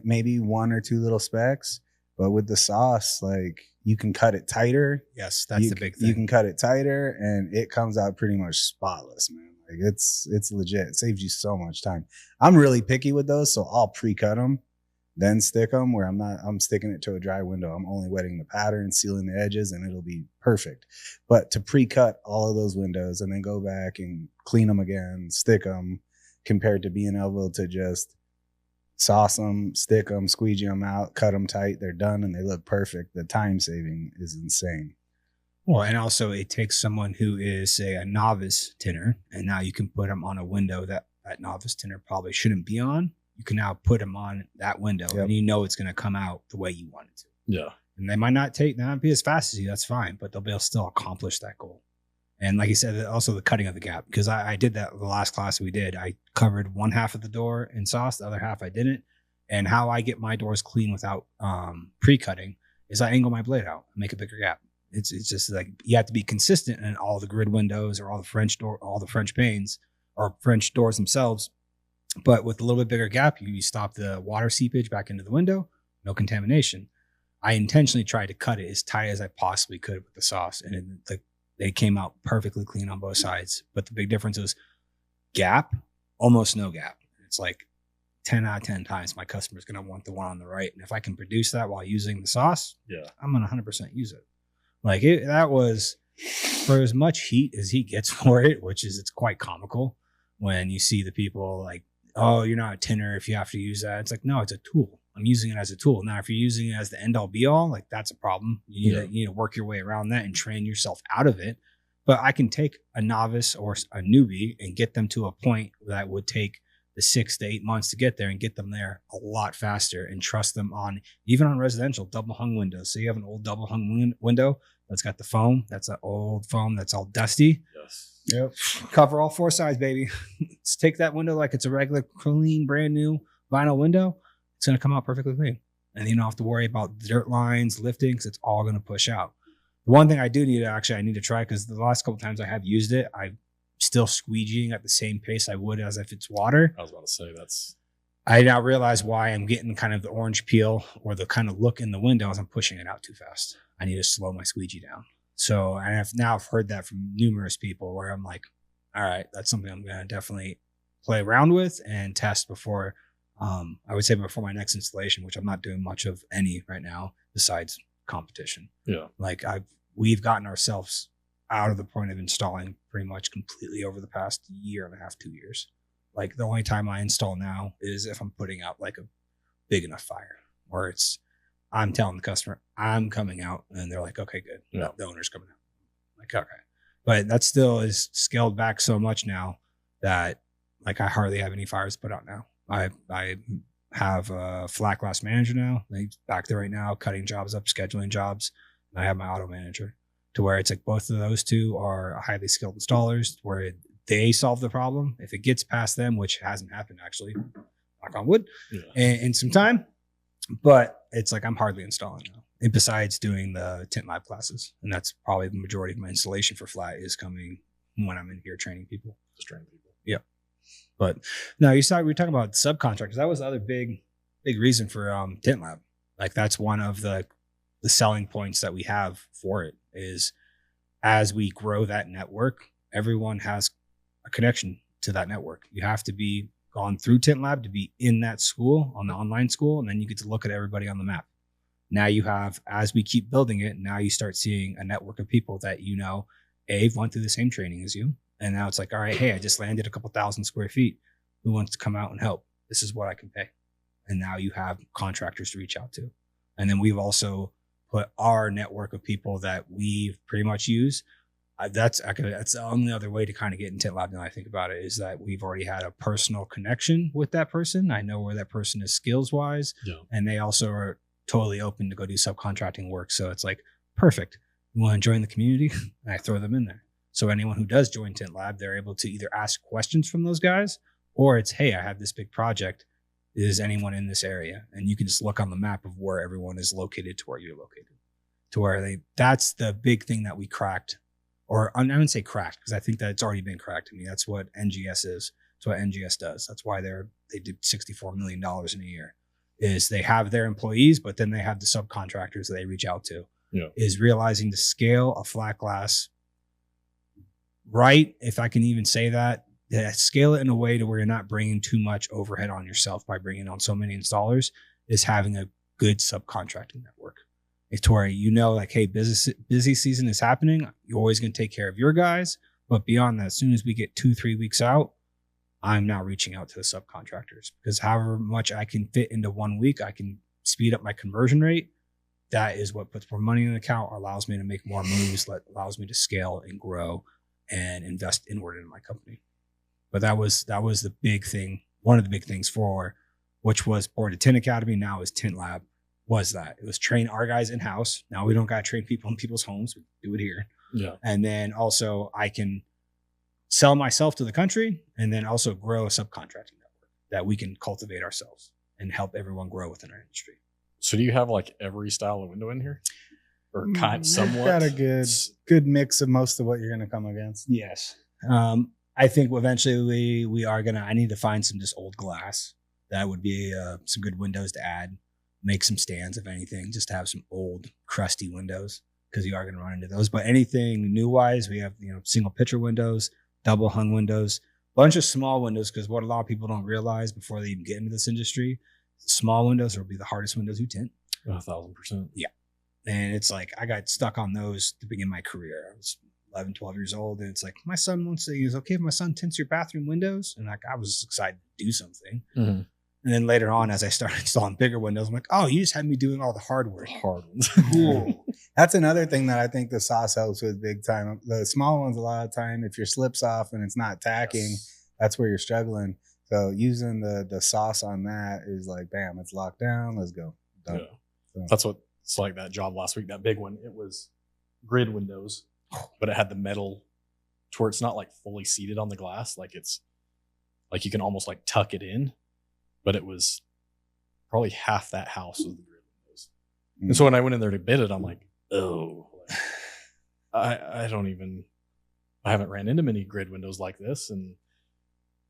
maybe one or two little specks. But with the sauce, like you can cut it tighter. Yes, that's the big thing. You can cut it tighter, and it comes out pretty much spotless, man. Like it's legit. It saves you so much time. I'm really picky with those, so I'll pre-cut them, then stick them. Where I'm sticking it to a dry window. I'm only wetting the pattern, sealing the edges, and it'll be perfect. But to pre-cut all of those windows and then go back and clean them again, stick them, compared to being able to just sauce them, stick them, squeegee them out, cut them tight, they're done, and they look perfect. The time saving is insane. Well, and also it takes someone who is, say, a novice tinter, and now you can put them on a window that novice tinter probably shouldn't be on. You can now put them on that window, and you know it's going to come out the way you want it to. Yeah. And they might not be as fast as you, that's fine, but they'll be able to still accomplish that goal. And like you said, also the cutting of the gap, because I did that the last class we did. I covered one half of the door in sauce, the other half I didn't. And how I get my doors clean without pre-cutting is I angle my blade out and make a bigger gap. It's just like you have to be consistent in all the grid windows or all the French panes or French doors themselves. But with a little bit bigger gap, you stop the water seepage back into the window, no contamination. I intentionally tried to cut it as tight as I possibly could with the sauce, and they came out perfectly clean on both sides. But the big difference is gap, almost no gap. It's like 10 out of 10 times my customer's going to want the one on the right. And if I can produce that while using the sauce, I'm going to 100% use it. Like that was for as much heat as he gets for it, it's quite comical when you see the people like, oh, you're not a tinner if you have to use that. It's like, no, it's a tool. I'm using it as a tool. Now, if you're using it as the end all be all, like that's a problem. You need to work your way around that and train yourself out of it. But I can take a novice or a newbie and get them to a point that would take the 6 to 8 months to get there and get them there a lot faster and trust them on, even on residential double hung windows. So you have an old double hung window that's got the foam. That's an old foam that's all dusty. Yes. Yep. Cover all 4 sides, baby. Let's take that window like it's a regular, clean, brand new vinyl window. It's going to come out perfectly clean. And you don't have to worry about dirt lines, lifting, because it's all going to push out. The one thing I do need to try, because the last couple times I have used it, I'm still squeegeeing at the same pace I would as if it's water. I was about to say I now realize why I'm getting kind of the orange peel or the kind of look in the window as I'm pushing it out too fast. I need to slow my squeegee down. So I've heard that from numerous people where I'm like, all right, that's something I'm going to definitely play around with and test before, I would say before my next installation, which I'm not doing much of any right now besides competition. Yeah. Like we've gotten ourselves out of the point of installing pretty much completely over the past year and a half, 2 years. Like the only time I install now is if I'm putting out like a big enough fire where I'm telling the customer I'm coming out and they're like, okay, good. Yeah. The owner's coming out. I'm like, okay. But that still is scaled back so much now that like I hardly have any fires put out now. I have a flat glass manager now. He's back there right now, cutting jobs up, scheduling jobs. And I have my auto manager to where it's like both of those two are highly skilled installers where they solve the problem. If it gets past them, which hasn't happened actually, knock on wood, in some time. But it's like I'm hardly installing now. And besides doing the Tint Lab classes, and that's probably the majority of my installation for flat is coming when I'm in here training people. just training people. Yeah. But no, we were talking about subcontractors. That was the other big reason for Tint Lab. Like that's one of the selling points that we have for it is as we grow that network, everyone has a connection to that network. You have to be gone through Tint Lab to be in that school, on the online school, and then you get to look at everybody on the map. Now you have, as we keep building it, now you start seeing a network of people that went through the same training as you. And now it's like, all right, hey, I just landed a couple 1,000 square feet. Who wants to come out and help? This is what I can pay. And now you have contractors to reach out to. And then we've also put our network of people that we pretty much use. That's the only other way to kind of get in Tint Lab now I think about it is that we've already had a personal connection with that person. I know where that person is skills wise. Yeah. And they also are totally open to go do subcontracting work. So it's like, perfect. You want to join the community? And I throw them in there. So anyone who does join Tint Lab, they're able to either ask questions from those guys or it's, hey, I have this big project. Is anyone in this area? And you can just look on the map of where everyone is located to where you're located. To where that's the big thing that we cracked. Or I wouldn't say cracked because I think that it's already been cracked. I mean, that's what NGS is. That's what NGS does. That's why they did $64 million in a year. is they have their employees, but then they have the subcontractors that they reach out to. Yeah. Is realizing to scale a flat glass right, if I can even say that scale it in a way to where you're not bringing too much overhead on yourself by bringing on so many installers, is having a good subcontracting network. It's where like, hey, busy season is happening. You're always going to take care of your guys. But beyond that, as soon as we get 2-3 weeks out, I'm now reaching out to the subcontractors, because however much I can fit into 1 week, I can speed up my conversion rate. That is what puts more money in the account, allows me to make more moves, allows me to scale and grow and invest inward in my company. But that was the big thing. One of the big things which was Board to Tint Academy, now is Tint Lab, was that it was train our guys in-house. Now we don't got to train people in people's homes. We do it here. Yeah. And then also I can sell myself to the country, and then also grow a subcontracting network that we can cultivate ourselves and help everyone grow within our industry. So do you have like every style of window in here? Or somewhat? Got a good mix of most of what you're going to come against. Yes. I think eventually I need to find some just old glass. That would be some good windows to add. Make some stands, if anything, just to have some old crusty windows, because you are going to run into those. But anything new wise, we have, single picture windows, double hung windows, bunch of small windows, because what a lot of people don't realize before they even get into this industry, small windows will be the hardest windows you tint. 1,000%. Yeah. And it's like, I got stuck on those to begin my career. I was 11, 12 years old. And it's like, my son wants to, he was okay if my son tints your bathroom windows. And like, I was excited to do something. Mm-hmm. And then later on, as I started installing bigger windows, I'm like, oh, you just had me doing all the hard work. Hard ones. Cool. That's another thing that I think the sauce helps with big time. The small ones, a lot of time, if your slips off and it's not tacking, that's where you're struggling. So using the sauce on that is like, bam, it's locked down. Let's go. Done. Yeah. So. That's what it's like. That job last week, that big one, it was grid windows, but it had the metal to where it's not like fully seated on the glass. Like it's like you can almost like tuck it in, but it was probably half that house was the grid windows. Mm-hmm. And so when I went in there to bid it, I'm like, oh, I haven't ran into many grid windows like this, and I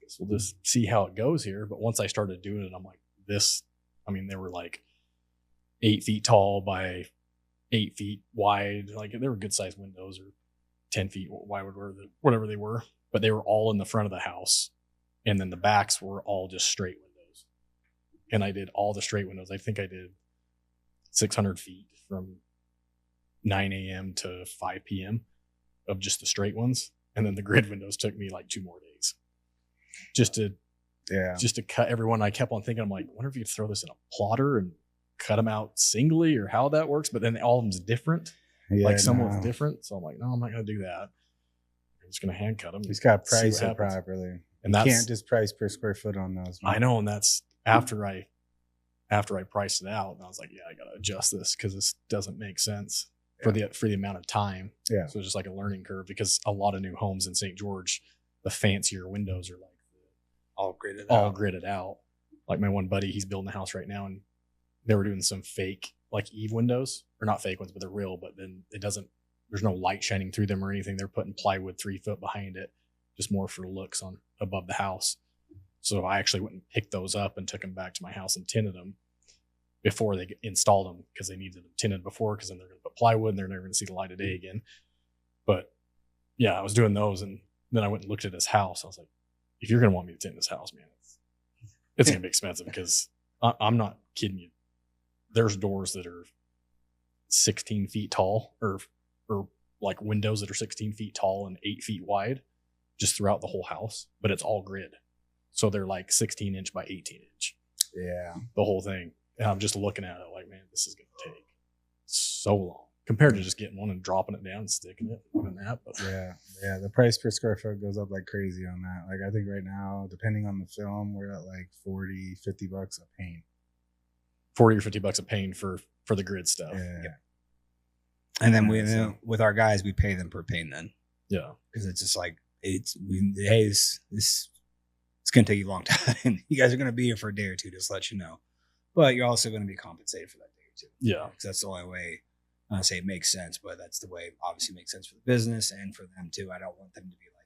guess we'll just see how it goes here. But once I started doing it, I'm like, they were like 8 feet tall by 8 feet wide. Like they were good sized windows, or 10 feet wide, whatever they were, but they were all in the front of the house. And then the backs were all just straight windows. And I did all the straight windows. I think I did 600 feet from 9 a.m. to 5 p.m. of just the straight ones. And then the grid windows took me like 2 more days just to cut everyone. I kept on thinking, I'm like, I wonder if you could throw this in a plotter and cut them out singly, or how that works. But then all of them's different. Yeah, like someone's different. So I'm like, no, I'm not going to do that. I'm just going to hand cut them. He's got to price it properly. And you can't just price per square foot on those. Man. I know. And that's after I priced it out, and I was like, yeah, I got to adjust this, because this doesn't make sense for the amount of time. Yeah. So it's just like a learning curve, because a lot of new homes in St. George, the fancier windows are like all gridded out. Like my one buddy, he's building a house right now, and they were doing some fake like Eve windows, or not fake ones, but they're real. But then there's no light shining through them or anything. They're putting plywood 3 foot behind it, just more for looks on above the house. So I actually went and picked those up and took them back to my house and tinted them before they installed them, because they needed them tinted before, because then they're going to put plywood and they're never going to see the light of day again. But yeah, I was doing those, and then I went and looked at his house. I was like, if you're going to want me to tint this house, man, it's going to be expensive, because I'm not kidding you. There's doors that are 16 feet tall, or like windows that are 16 feet tall and 8 feet wide, just throughout the whole house, but it's all grid. So they're like 16 inch by 18 inch. Yeah. The whole thing. And I'm just looking at it like, man, this is going to take so long compared to just getting one and dropping it down and sticking it and doing that. But yeah. The price per square foot goes up like crazy on that. Like I think right now, depending on the film, we're at like $40, $50 a paint. 40 or $50 a paint for the grid stuff. Yeah. And then with our guys, we pay them per paint then. Yeah. Because it's just like, it's going to take you a long time. You guys are going to be here for a day or two, just to let you know. But you're also going to be compensated for that day or two. Yeah. Because that's the only way, I say it makes sense, but that's the way it obviously makes sense for the business and for them too. I don't want them to be like,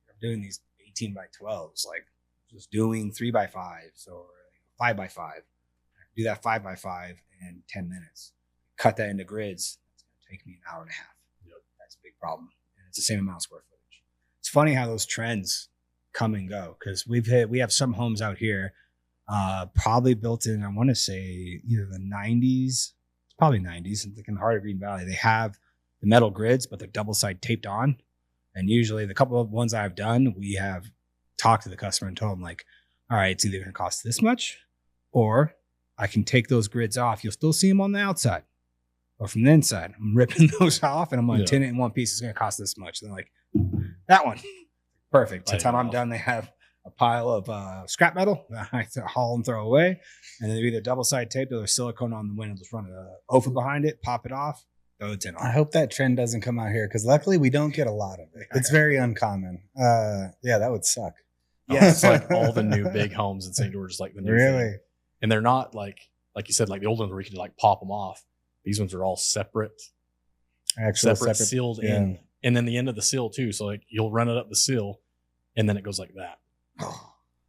I'm doing these 18 by 12s, like just doing 3 by 5s or 5 by 5. do that 5x5 in 10 minutes. Cut that into grids. It's going to take me an hour and a half. Yep. That's a big problem. And it's the same amount of square footage. It's funny how those trends come and go, because we have some homes out here probably built in, I want to say either the 90s, it's probably 90s, in the heart of Green Valley. They have the metal grids, but they're double side taped on. And usually the couple of ones I've done, we have talked to the customer and told them like, all right, it's either going to cost this much, or I can take those grids off. You'll still see them on the outside, or from the inside. I'm ripping those off and I'm going to tint it in one piece. It's going to cost this much. And they're like, that one. Perfect. By the time I'm done, they have a pile of scrap metal that I have to haul and throw away. And then either double side tape or there's silicone on the window. Just run an OFA behind it, pop it off, throw the tint on. I hope that trend doesn't come out here, because luckily we don't get a lot of it. It's very uncommon. Yeah, that would suck. Yeah, it's like all the new big homes in St. George is like the new thing. And they're not like you said, like the old ones where you could like pop them off. These ones are all separate, separate sealed in. And then the end of the seal too. So like you'll run it up the seal and then it goes like that.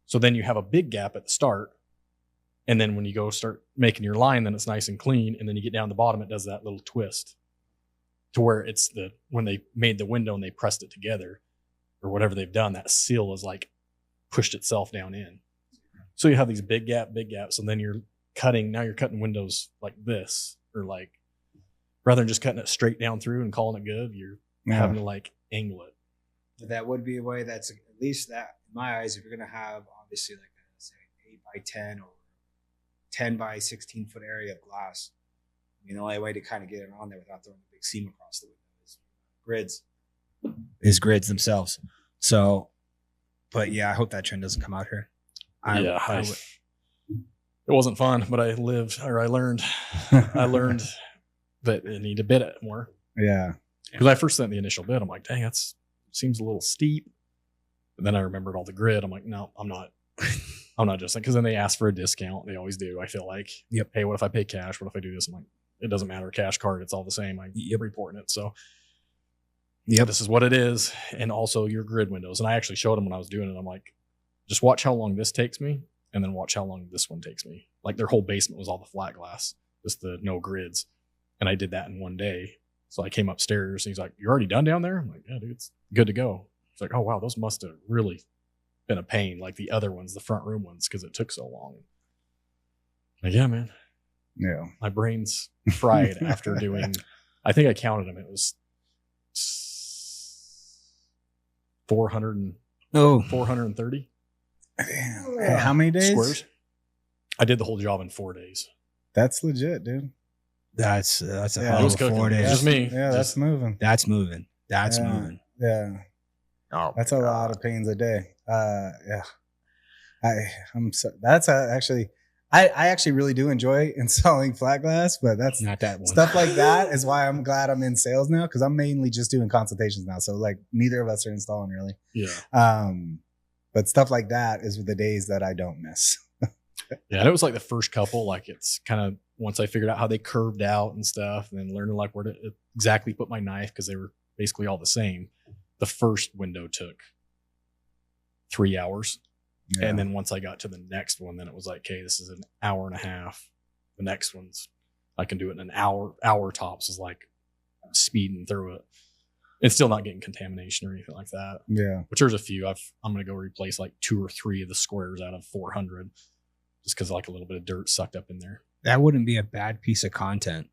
So then you have a big gap at the start. And then when you go start making your line, then it's nice and clean. And then you get down the bottom, it does that little twist to where it's when they made the window and they pressed it together or whatever they've done, that seal is like pushed itself down in. So you have these big gaps. And then you're cutting windows like this, or like rather than just cutting it straight down through and calling it good, you're having to like angle it. But that would be a way that's at least that, in my eyes, if you're going to have obviously like a, say, 8x10 or 10x16 foot area of glass, I mean, the only way to kind of get it on there without throwing a big seam across the window is grids themselves. So, but yeah, I hope that trend doesn't come out here. It wasn't fun, but I learned that I need to bid it more. Yeah. Because I first sent the initial bid, I'm like, dang, that seems a little steep. But then I remembered all the grid. I'm like, no, I'm not just because then they ask for a discount. They always do. I feel like, hey, what if I pay cash? What if I do this? I'm like, it doesn't matter. Cash card, it's all the same. I'm reporting it. So this is what it is. And also your grid windows. And I actually showed them when I was doing it. I'm like, just watch how long this takes me. And then watch how long this one takes me. Like their whole basement was all the flat glass, just the no grids. And I did that in one day. So I came upstairs and he's like, you're already done down there? I'm like, yeah, dude, it's good to go. He's like, oh, wow, those must have really been a pain. Like the other ones, the front room ones, because it took so long. Like, yeah, man. Yeah. My brain's fried after doing, I think I counted them. It was 430. Damn. How many days? Squares. I did the whole job in 4 days. That's legit, dude. That's a hell of 4 days. Just me. Yeah, that's moving. That's moving. That's moving. Yeah. Oh, that's a lot of pains a day. Yeah. Actually, I actually really do enjoy installing flat glass, but that's not that one. Stuff like that is why I'm glad I'm in sales now, because I'm mainly just doing consultations now. So like neither of us are installing really. Yeah. But stuff like that is the days that I don't miss. Yeah, and it was like the first couple, like it's kind of once I figured out how they curved out and stuff, and then learning like where to exactly put my knife because they were basically all the same. The first window took 3 hours. Yeah. And then once I got to the next one, then it was like, okay, this is an hour and a half. The next one's, I can do it in an hour tops is like speeding through it. It's still not getting contamination or anything like that. Yeah. Which there's a few. I'm going to go replace like 2 or 3 of the squares out of 400 just because like a little bit of dirt sucked up in there. That wouldn't be a bad piece of content.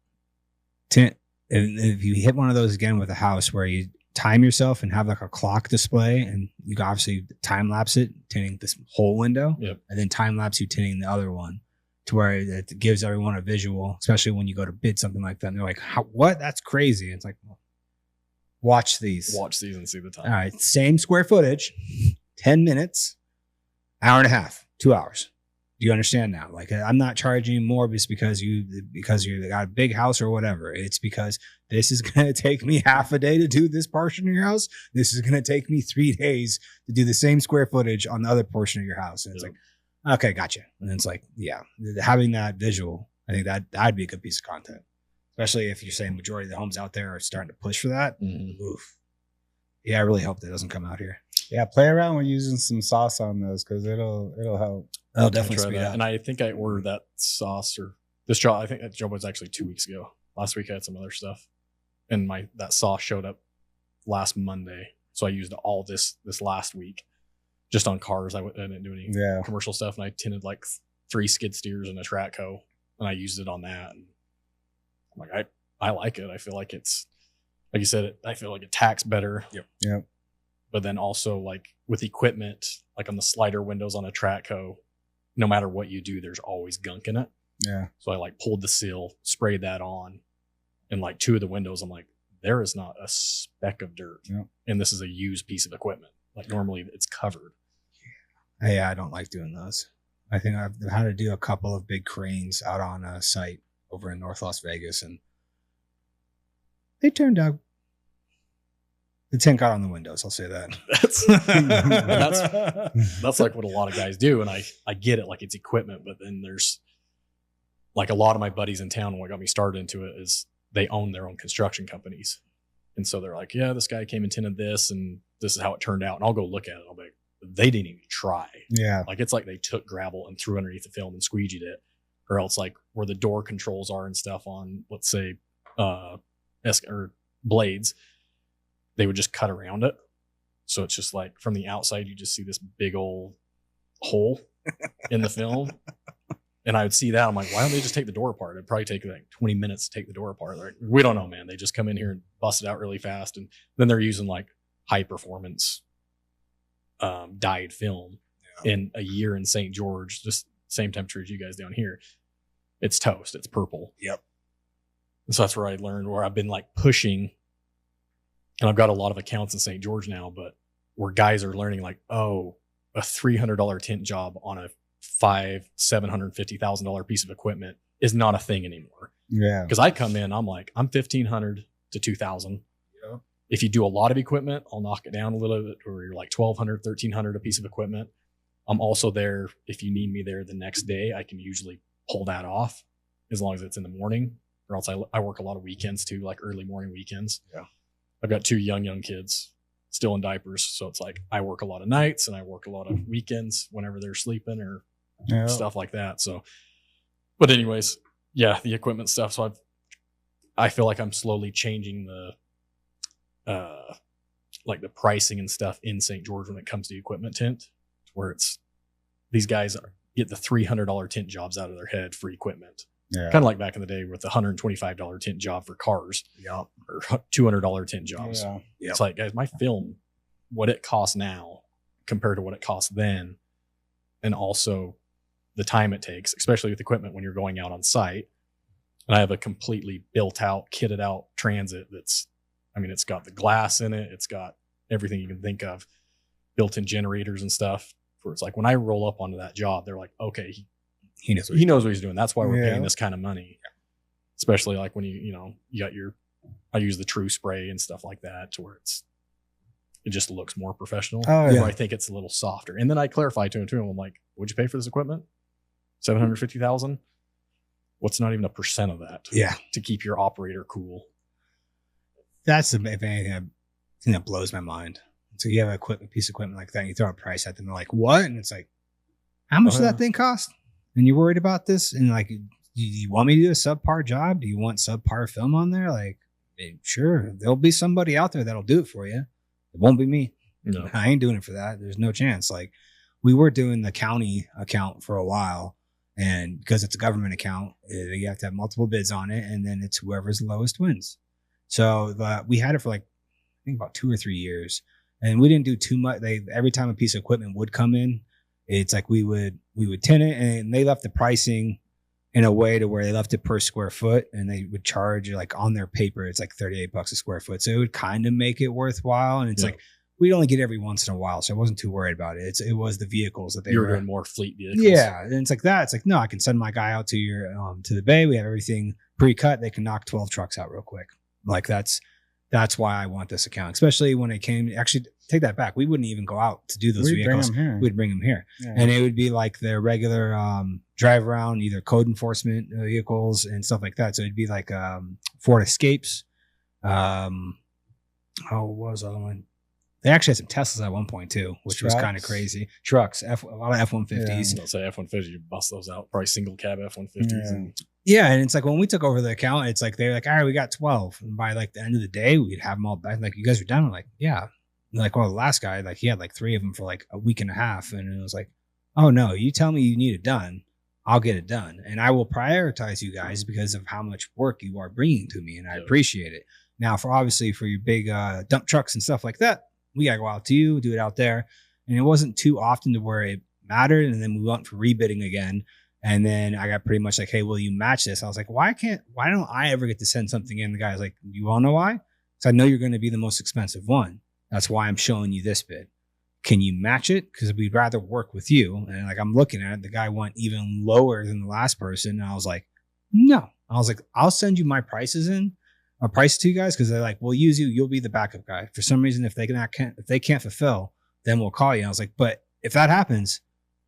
Tint, if you hit one of those again with a house where you time yourself and have like a clock display and you can obviously time lapse it, tinting this whole window, and then time lapse you tinting the other one to where it gives everyone a visual, especially when you go to bid something like that. And they're like, what? That's crazy. It's like, well, watch these and see the time. All right. Same square footage, 10 minutes, hour and a half, 2 hours. Do you understand now? Like, I'm not charging you more just because you got a big house or whatever. It's because this is going to take me half a day to do this portion of your house. This is going to take me 3 days to do the same square footage on the other portion of your house. And it's like, okay, gotcha. And it's like, yeah, having that visual, I think that'd be a good piece of content, especially if you're saying majority of the homes out there are starting to push for that. Mm-hmm. Oof. Yeah, I really hope that doesn't come out here. Yeah, play around with using some sauce on those because it'll help. I'll definitely try speed that. up. And I think I ordered that sauce or this job. I think that job was actually 2 weeks ago. Last week I had some other stuff, and that sauce showed up last Monday. So I used all this last week just on cars. I didn't do any commercial stuff, and I tinted like 3 skid steers and a track hoe, and I used it on that. And I'm like, I like it. I feel like it's, like you said, I feel like it tacks better. Yep. But then also like with equipment, like on the slider windows on a track hoe, no matter what you do, there's always gunk in it. Yeah. So I like pulled the seal, sprayed that on, and like 2 of the windows, I'm like, there is not a speck of dirt. Yep. And this is a used piece of equipment. Like normally it's covered. Hey, I don't like doing those. I think I've had to do a couple of big cranes out on a site over in North Las Vegas, and they turned out, the tint got on the windows. I'll say that. That's like what a lot of guys do. And I get it. Like it's equipment, but then there's like a lot of my buddies in town. What got me started into it is they own their own construction companies. And so they're like, yeah, this guy came and tinted this and this is how it turned out. And I'll go look at it. I'll be like, they didn't even try. Yeah. Like it's like they took gravel and threw underneath the film and squeegeed it, or else like where the door controls are and stuff on, let's say, or blades, they would just cut around it. So it's just like from the outside, you just see this big old hole in the film. And I would see that. I'm like, why don't they just take the door apart? It'd probably take like 20 minutes to take the door apart. Like, we don't know, man. They just come in here and bust it out really fast. And then they're using like high performance dyed film. In a year in St. George, just same temperature as you guys down here. It's toast. It's purple. Yep. And so that's where I learned, where I've been like pushing, and I've got a lot of accounts in St. George now, but where guys are learning like, oh, a $300 tint job on a $750,000 piece of equipment is not a thing anymore. Yeah. Because I come in, I'm like, I'm 1,500 to 2,000. Yeah. If you do a lot of equipment, I'll knock it down a little bit, or you're like 1,200, 1,300 a piece of equipment. I'm also there if you need me there the next day. I can usually pull that off as long as it's in the morning, or else I work a lot of weekends too, like early morning weekends. Yeah. I've got 2 young kids still in diapers. So it's like I work a lot of nights and I work a lot of weekends whenever they're sleeping or stuff like that. So, but anyways, yeah, the equipment stuff. So I feel like I'm slowly changing the like the pricing and stuff in St. George when it comes to equipment tint, where it's these guys get the $300 tint jobs out of their head for equipment. Yeah. Kind of like back in the day with the $125 tint job for cars. Yep. Or $200 tint jobs. Yeah. Yep. It's like, guys, my film, what it costs now compared to what it costs then, and also the time it takes, especially with equipment when you're going out on site. And I have a completely built out, kitted out transit that's, I mean, it's got the glass in it. It's got everything you can think of, built-in generators and stuff. Where it's like when I roll up onto that job, they're like, okay, he knows what he's doing. That's why we're paying this kind of money. Yeah. Especially like when you got I use the True Spray and stuff like that, to where it just looks more professional. Oh, yeah. I think it's a little softer. And then I clarify to him too. I'm like, what'd you pay for this equipment? $750,000. What's not even a % of that? Yeah. To keep your operator cool. That's if anything that blows my mind. So you have a piece of equipment like that, and you throw a price at them, they're like, what? And it's like, how much does that thing cost? And you're worried about this? And like, do you want me to do a subpar job? Do you want subpar film on there? Like, sure, there'll be somebody out there that'll do it for you. It won't be me. No. I ain't doing it for that. There's no chance. Like, we were doing the county account for a while, and because it's a government account, you have to have multiple bids on it, and then it's whoever's lowest wins. So we had it for like, I think about 2 or 3 years, and we didn't do too much. Every time a piece of equipment would come in, it's like we would tint it, and they left the pricing in a way to where they left it per square foot, and they would charge like on their paper, it's like $38 a square foot. So it would kind of make it worthwhile. And it's like, we'd only get every once in a while. So I wasn't too worried about it. It was the vehicles that you were doing more fleet vehicles. Yeah. And it's like that. It's like, no, I can send my guy out to your, to the bay. We have everything pre-cut. They can knock 12 trucks out real quick. Like that's why I want this account, especially when it came. Actually, take that back. We wouldn't even go out to do those vehicles. We'd bring them here. Yeah. And it would be like their regular drive around, either code enforcement vehicles and stuff like that. So it'd be like Ford Escapes. What was the other one? They actually had some Teslas at one point too, which was kind of crazy. Trucks, a lot of F-150s. I'll say F-150s, you bust those out, probably single cab F-150s. Yeah, and it's like when we took over the account, it's like they're like, all right, we got 12. And by like the end of the day, we'd have them all back. Like, you guys are done. I'm like, yeah. And like, well, the last guy, like he had like 3 of them for like a week and a half. And it was like, oh no, you tell me you need it done, I'll get it done. And I will prioritize you guys because of how much work you are bringing to me. And I appreciate it. Now, for obviously for your big dump trucks and stuff like that, we got to go out to you, do it out there. And it wasn't too often to where it mattered. And then we went for rebidding again. And then I got pretty much like, hey, will you match this? I was like, why don't I ever get to send something in? The guy's like, you all know why? Because I know you're going to be the most expensive one. That's why I'm showing you this bid. Can you match it? Because we'd rather work with you. And like, I'm looking at it. The guy went even lower than the last person. And I was like, no. I was like, I'll send you my prices in. A price to you guys, because they're like, we'll use you. You'll be the backup guy. For some reason, if they can't fulfill, then we'll call you. And I was like, but if that happens,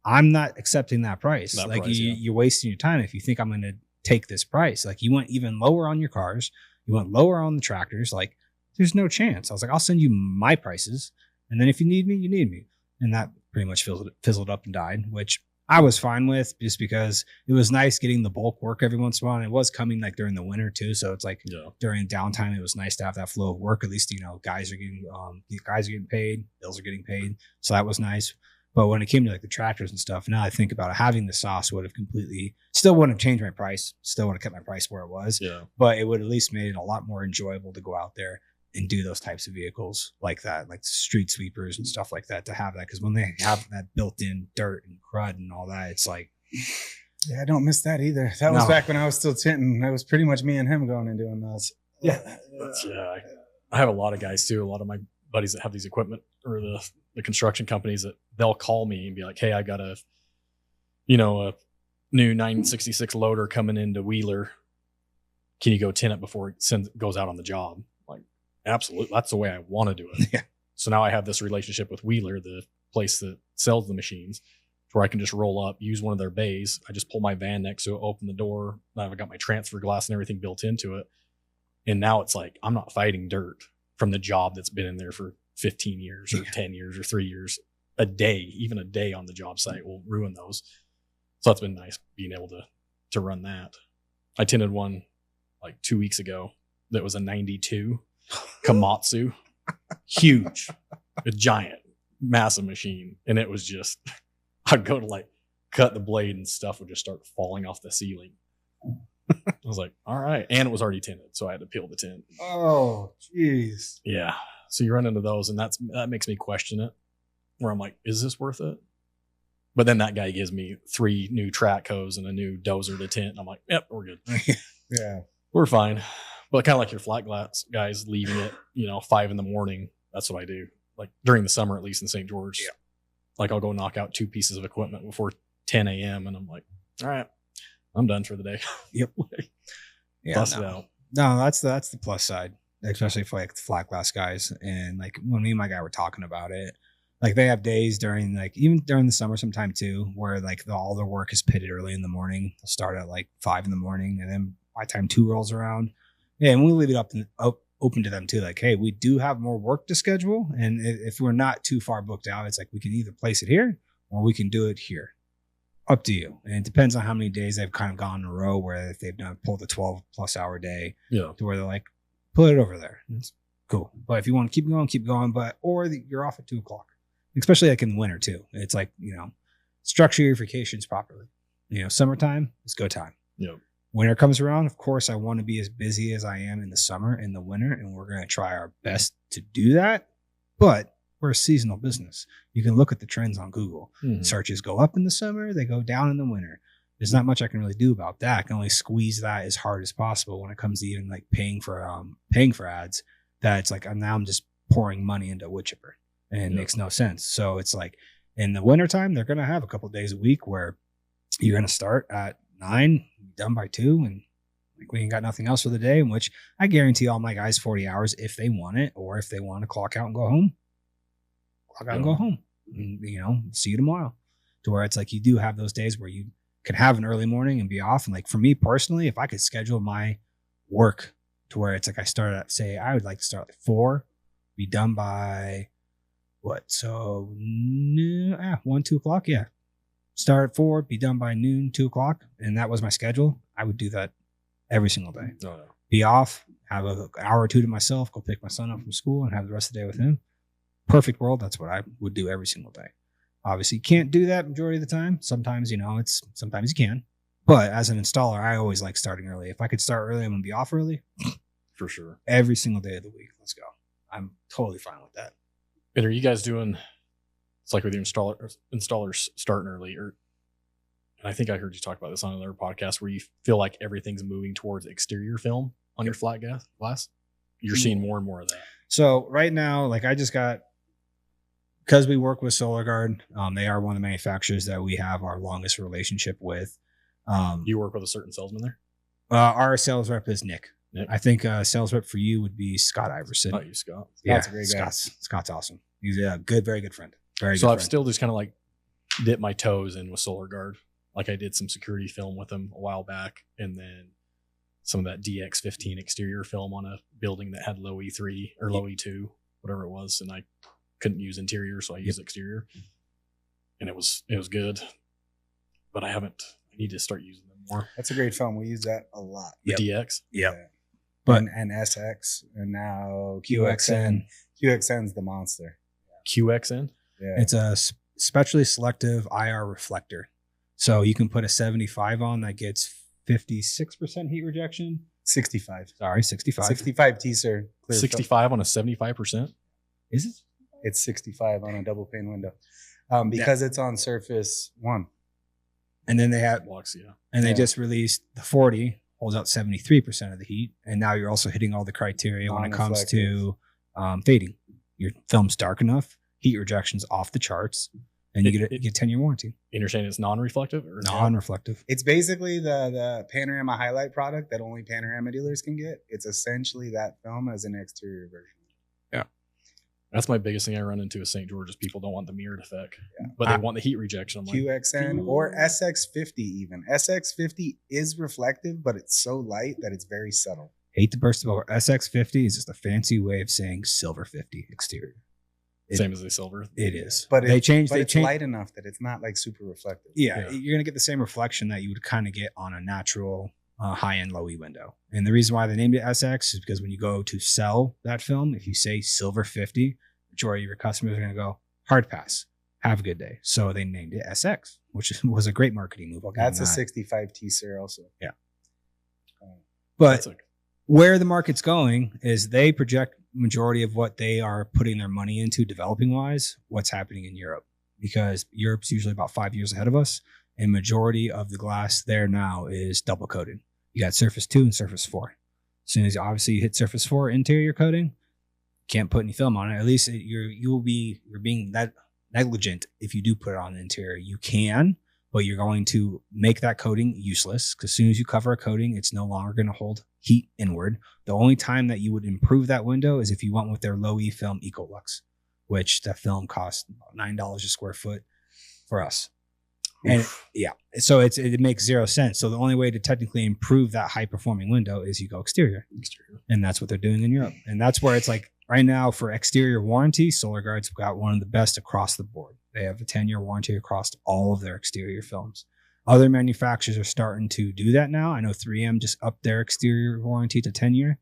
I'm not accepting that price. You're wasting your time if you think I'm going to take this price. Like, you went even lower on your cars, you went lower on the tractors. Like, there's no chance. I was like, I'll send you my prices, and then if you need me, you need me. And that pretty much fizzled up and died, which I was fine with, just because it was nice getting the bulk work every once in a while. And it was coming like during the winter too. So it's like during downtime, it was nice to have that flow of work. At least, guys are getting paid, bills are getting paid. So that was nice. But when it came to like the tractors and stuff, now I think about it, having the sauce would have still wouldn't have changed my price. Still would have kept my price where it was. Yeah. But it would at least made it a lot more enjoyable to go out there and do those types of vehicles like that, like street sweepers and stuff like that, to have that. Because when they have that built-in dirt and crud and all that, it's like, yeah, I don't miss that either. That was back when I was still tinting. That was pretty much me and him going and doing those. Yeah. I have a lot of guys too. A lot of my buddies that have these equipment, or the construction companies, that they'll call me and be like, hey, I got a new 966 loader coming into Wheeler. Can you go tint it before it goes out on the job? Absolutely. That's the way I want to do it. Yeah. So now I have this relationship with Wheeler, the place that sells the machines, where I can just roll up, use one of their bays. I just pull my van next to it, open the door. I've got my transfer glass and everything built into it. And now it's like, I'm not fighting dirt from the job that's been in there for 15 years or 10 years or 3 years. Even a day on the job site will ruin those. So that's been nice being able to run that. I tinted one like 2 weeks ago that was a 92 Komatsu, huge, a giant, massive machine. And it was just, I'd go to like cut the blade and stuff would just start falling off the ceiling. I was like, all right. And it was already tinted, so I had to peel the tint. Oh, jeez. Yeah. So you run into those, and that makes me question it, where I'm like, is this worth it? But then that guy gives me 3 new track hose and a new dozer to tint. And I'm like, yep, we're good. Yeah. We're fine. But kind of like your flat glass guys leaving it, 5 a.m. That's what I do. Like during the summer, at least in St. George. Yeah. Like I'll go knock out 2 pieces of equipment before 10 a.m. And I'm like, all right, I'm done for the day. Yep. Bust it out. No, that's the plus side, especially for like the flat glass guys. And like when me and my guy were talking about it, like they have days during even during the summer sometime too, where like all their work is pitted early in the morning. They'll start at like 5 in the morning, and then by the time 2 rolls around, yeah, and we leave it open to them too. Like, hey, we do have more work to schedule, and if we're not too far booked out, it's like we can either place it here or we can do it here. Up to you. And it depends on how many days they've kind of gone in a row where if they've pulled a 12+ hour day, to where they're like, put it over there. It's cool. But if you want to keep going. Or you're off at 2 o'clock, especially like in the winter too. It's like, structure your vacations properly. Summertime is go time. Yeah. Winter comes around, of course, I want to be as busy as I am in the summer and the winter, and we're going to try our best to do that. But we're a seasonal business. You can look at the trends on Google. Mm-hmm. Searches go up in the summer, they go down in the winter. There's not much I can really do about that. I can only squeeze that as hard as possible when it comes to even like paying for ads. That it's like I'm just pouring money into a wood chipper, and it makes no sense. So it's like in the wintertime, they're going to have a couple of days a week where you're going to start at 9, done by 2, and like we ain't got nothing else for the day, in which I guarantee all my guys 40 hours if they want it, or if they want to clock out and go home, and go home. And, see you tomorrow. To where it's like you do have those days where you can have an early morning and be off. And like for me personally, if I could schedule my work to where it's like I would like to start at 4, be done by So 1, 2 o'clock. Yeah. Start at 4, be done by noon, 2 o'clock. And that was my schedule. I would do that every single day. Oh, no. Be off, have an hour or two to myself, go pick my son up from school and have the rest of the day with him. Perfect world. That's what I would do every single day. Obviously, you can't do that majority of the time. Sometimes, sometimes you can. But as an installer, I always like starting early. If I could start early, I'm going to be off early. For sure. Every single day of the week. Let's go. I'm totally fine with that. And are you guys doing, it's like with your installers starting early, and I think I heard you talk about this on another podcast, where you feel like everything's moving towards exterior film on your flat glass? You're seeing more and more of that. So right now, like I just got, because we work with SolarGuard, they are one of the manufacturers that we have our longest relationship with. You work with a certain salesman there? Our sales rep is Nick. Nick. I think sales rep for you would be Scott Iverson. Oh, you, Scott. Scott's a great guy. Scott's awesome. He's a very good friend. Very so good I've friend. still just kind of like dipped my toes in with SolarGuard. Like I did some security film with them a while back, and then some of that DX15 exterior film on a building that had low E3 or low E2, whatever it was, and I couldn't use interior, so I used exterior, and it was good. But I need to start using them more. That's a great film. We use that a lot. The DX. Yep. Yeah. But and SX and now QXN. QXN's the monster. QXN. Yeah. It's a specially selective IR reflector. So you can put a 75 on that gets 56% heat rejection. 65. Sorry, 65. 65 teaser. 65 on a 75%. Is it? It's 65 on a double pane window. Because it's on Surface 1. And then they have Blocks, yeah. and they just released the 40, holds out 73% of the heat. And now you're also hitting all the criteria when it comes to fading. Your film's dark enough, heat rejection's off the charts, and you get a 10-year warranty. And you're saying it's non-reflective? Or Non-reflective. It's basically the panorama highlight product that only panorama dealers can get. It's essentially that film as an exterior version. That's my biggest thing I run into with St. George is people don't want the mirrored effect, Yeah. but they want the heat rejection. I'm like, QXN or SX50 even. SX50 is reflective, but it's so light that it's very subtle. Hate to burst over. SX50 is just a fancy way of saying silver 50 exterior. same as the silver. It is. But they changed. But They it's changed. light enough that it's not like super reflective. Yeah, you're gonna get the same reflection that you would kind of get on a natural high-end low E window. And the reason why they named it SX is because when you go to sell that film, if you say silver 50, majority of your customers are gonna go hard pass. Have a good day. So they named it SX, which was a great marketing move. That's a 65 teaser also. Yeah. But That's where the market's going is they project majority of what they are putting their money into developing wise, what's happening in Europe, because Europe's usually about 5 years ahead of us. And majority of the glass there now is double coated. You got Surface 2 and Surface 4. As soon as obviously you hit Surface 4 interior coating, can't put any film on it. At least you're being that negligent if you do put it on the interior. You can, but you're going to make that coating useless because as soon as you cover a coating, it's no longer going to hold heat inward. The only time that you would improve that window is if you went with their low E film Ecolux, which that film costs about $9 a square foot for us. And yeah, so it makes zero sense. So the only way to technically improve that high performing window is you go exterior. And that's what they're doing in Europe. And that's where it's like right now for exterior warranty, SolarGuard's got one of the best across the board. They have a 10-year warranty across all of their exterior films. Other manufacturers are starting to do that now. I know 3M just upped their exterior warranty to 10-year.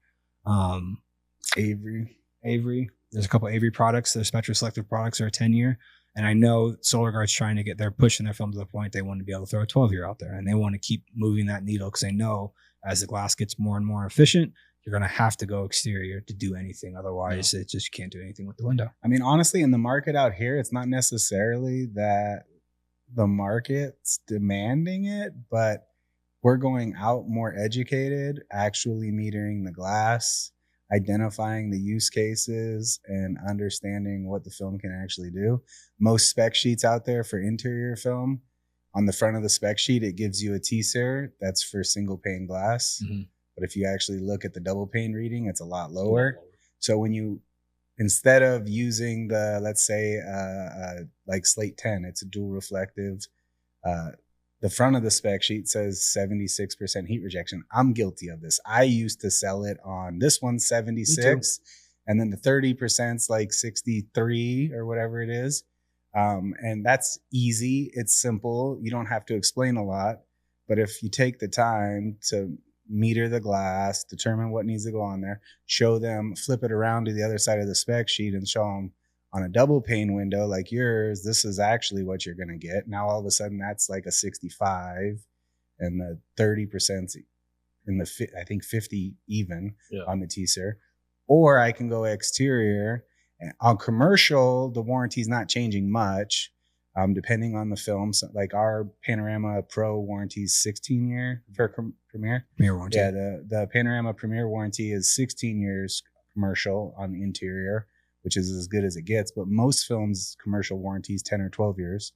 Avery. There's a couple Avery products. Their Spectra Selective products are 10-year. And I know SolarGuard's they're pushing their film to the point they want to be able to throw a 12-year out there. And they want to keep moving that needle because they know as the glass gets more and more efficient, you're going to have to go exterior to do anything. Otherwise, it just can't do anything with the window. I mean, honestly, in the market out here, it's not necessarily that the market's demanding it, but we're going out more educated, actually metering the glass, identifying the use cases, and understanding what the film can actually do. Most spec sheets out there for interior film, on the front of the spec sheet, it gives you a T-SIR that's for single pane glass. Mm-hmm. But if you actually look at the double pane reading, it's a lot lower. So when you, instead of using the, let's say, like Slate 10, it's a dual reflective. The front of the spec sheet says 76% heat rejection. I'm guilty of this. I used to sell it on this one 76, And then the 30%'s like 63 or whatever it is. And that's easy. It's simple. You don't have to explain a lot. But if you take the time to meter the glass, determine what needs to go on there, show them, flip it around to the other side of the spec sheet and show them on a double pane window like yours, this is actually what you're going to get. Now, all of a sudden, that's like a 65 and the 30% in the, I think 50 even on the teaser. Or I can go exterior. On commercial, the warranty is not changing much, depending on the film. So like our Panorama Pro warranty is 16-year for Premier warranty. Yeah, the Panorama Premier warranty is 16 years commercial on the interior, which is as good as it gets. But most films, commercial warranties 10 or 12 years.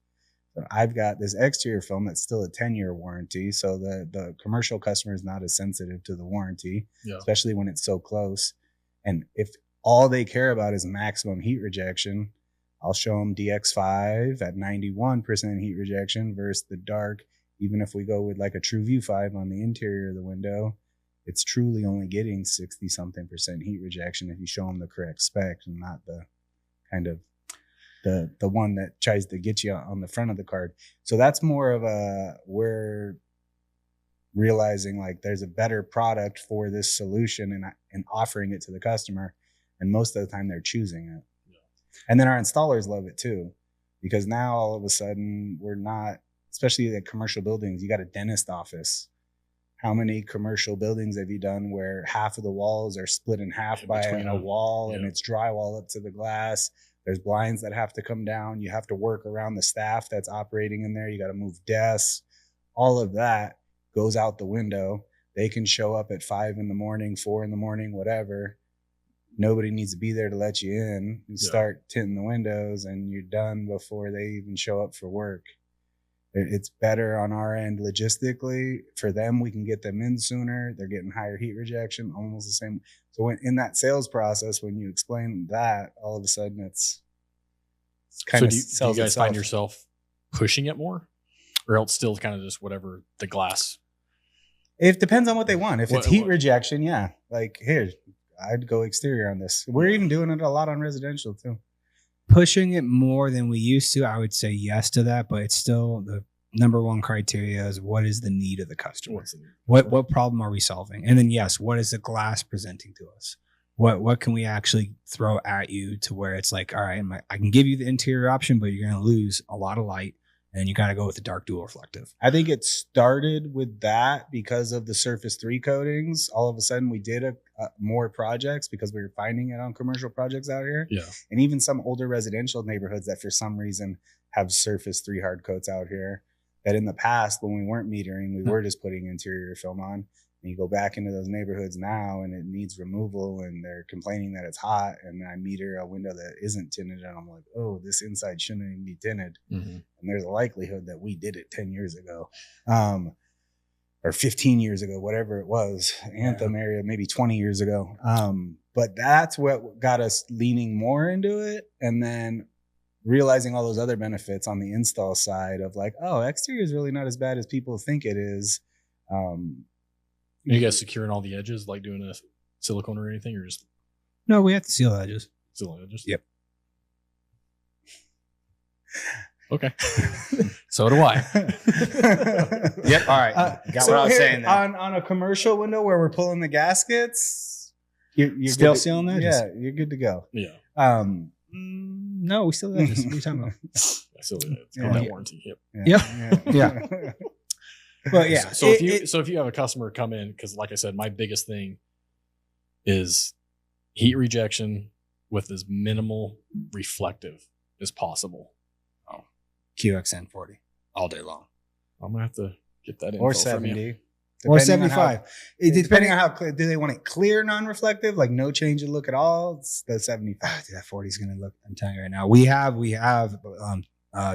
So I've got this exterior film that's still a 10-year warranty. So the commercial customer is not as sensitive to the warranty, especially when it's so close. And if all they care about is maximum heat rejection, I'll show them DX5 at 91% heat rejection versus the dark. Even if we go with like a True View 5 on the interior of the window, it's truly only getting 60-something% heat rejection if you show them the correct spec and not the kind of the one that tries to get you on the front of the card. So that's more of we're realizing like there's a better product for this solution and offering it to the customer. And most of the time they're choosing it. Yeah. And then our installers love it too, because now all of a sudden we're not, especially the commercial buildings, you got a dentist office. How many commercial buildings have you done where half of the walls are split in half by a wall and it's drywall up to the glass? There's blinds that have to come down. You have to work around the staff that's operating in there. You got to move desks. All of that goes out the window. They can show up at 5 a.m, 4 a.m, whatever. Nobody needs to be there to let you in. You start tinting the windows and you're done before they even show up for work. It's better on our end logistically. For them, we can get them in sooner. They're getting higher heat rejection, almost the same. So when in that sales process, when you explain that, all of a sudden it's kind of sells itself. Do you guys find yourself pushing it more, or else still kind of just whatever the glass? It depends on what they want. If it's heat rejection, yeah, like here, I'd go exterior on this. We're even doing it a lot on residential too. Pushing it more than we used to, I would say yes to that, but it's still the number one criteria is what is the need of the customer? What problem are we solving? And then yes, what is the glass presenting to us? What can we actually throw at you to where it's like, all right, I can give you the interior option, but you're going to lose a lot of light. And you got to go with the dark dual reflective. I think it started with that because of the Surface 3 coatings. All of a sudden, we did more projects because we were finding it on commercial projects out here. Yeah. And even some older residential neighborhoods that for some reason have Surface 3 hard coats out here that in the past, when we weren't metering, we were just putting interior film on. And you go back into those neighborhoods now and it needs removal and they're complaining that it's hot. And I meter a window that isn't tinted and I'm like, oh, this inside shouldn't even be tinted. Mm-hmm. And there's a likelihood that we did it 10 years ago or 15 years ago, whatever it was, Anthem area, maybe 20 years ago. But that's what got us leaning more into it. And then realizing all those other benefits on the install side of like, oh, exterior is really not as bad as people think it is. Are you guys securing all the edges, like doing a silicone or anything, or just? No, we have to seal edges. Seal edges? Yep. Okay. So do I. Yep. All right. Got what I was saying there. On a commercial window where we're pulling the gaskets, you're still sealing edges? Yeah, you're good to go. Yeah. No, we still have edges. What are you talking about? Still it's called that warranty. Yep. Yep. Yeah. Well, yeah. So if you have a customer come in, because like I said, my biggest thing is heat rejection with as minimal reflective as possible. Oh, QXN40 all day long. I'm gonna have to get that info or 70 or 75. Depending on how clear, do they want it clear, non-reflective, like no change in look at all? It's the 75. That 40 is gonna look. I'm telling you right now. We have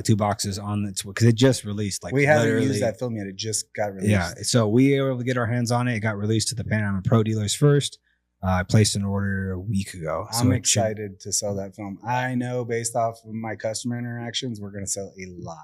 2 boxes on it because it just released. Like we haven't used that film yet. It just got released. Yeah, so we were able to get our hands on it. It got released to the Panorama Pro dealers first. I placed an order a week ago. I'm excited to sell that film. I know based off of my customer interactions, we're going to sell a lot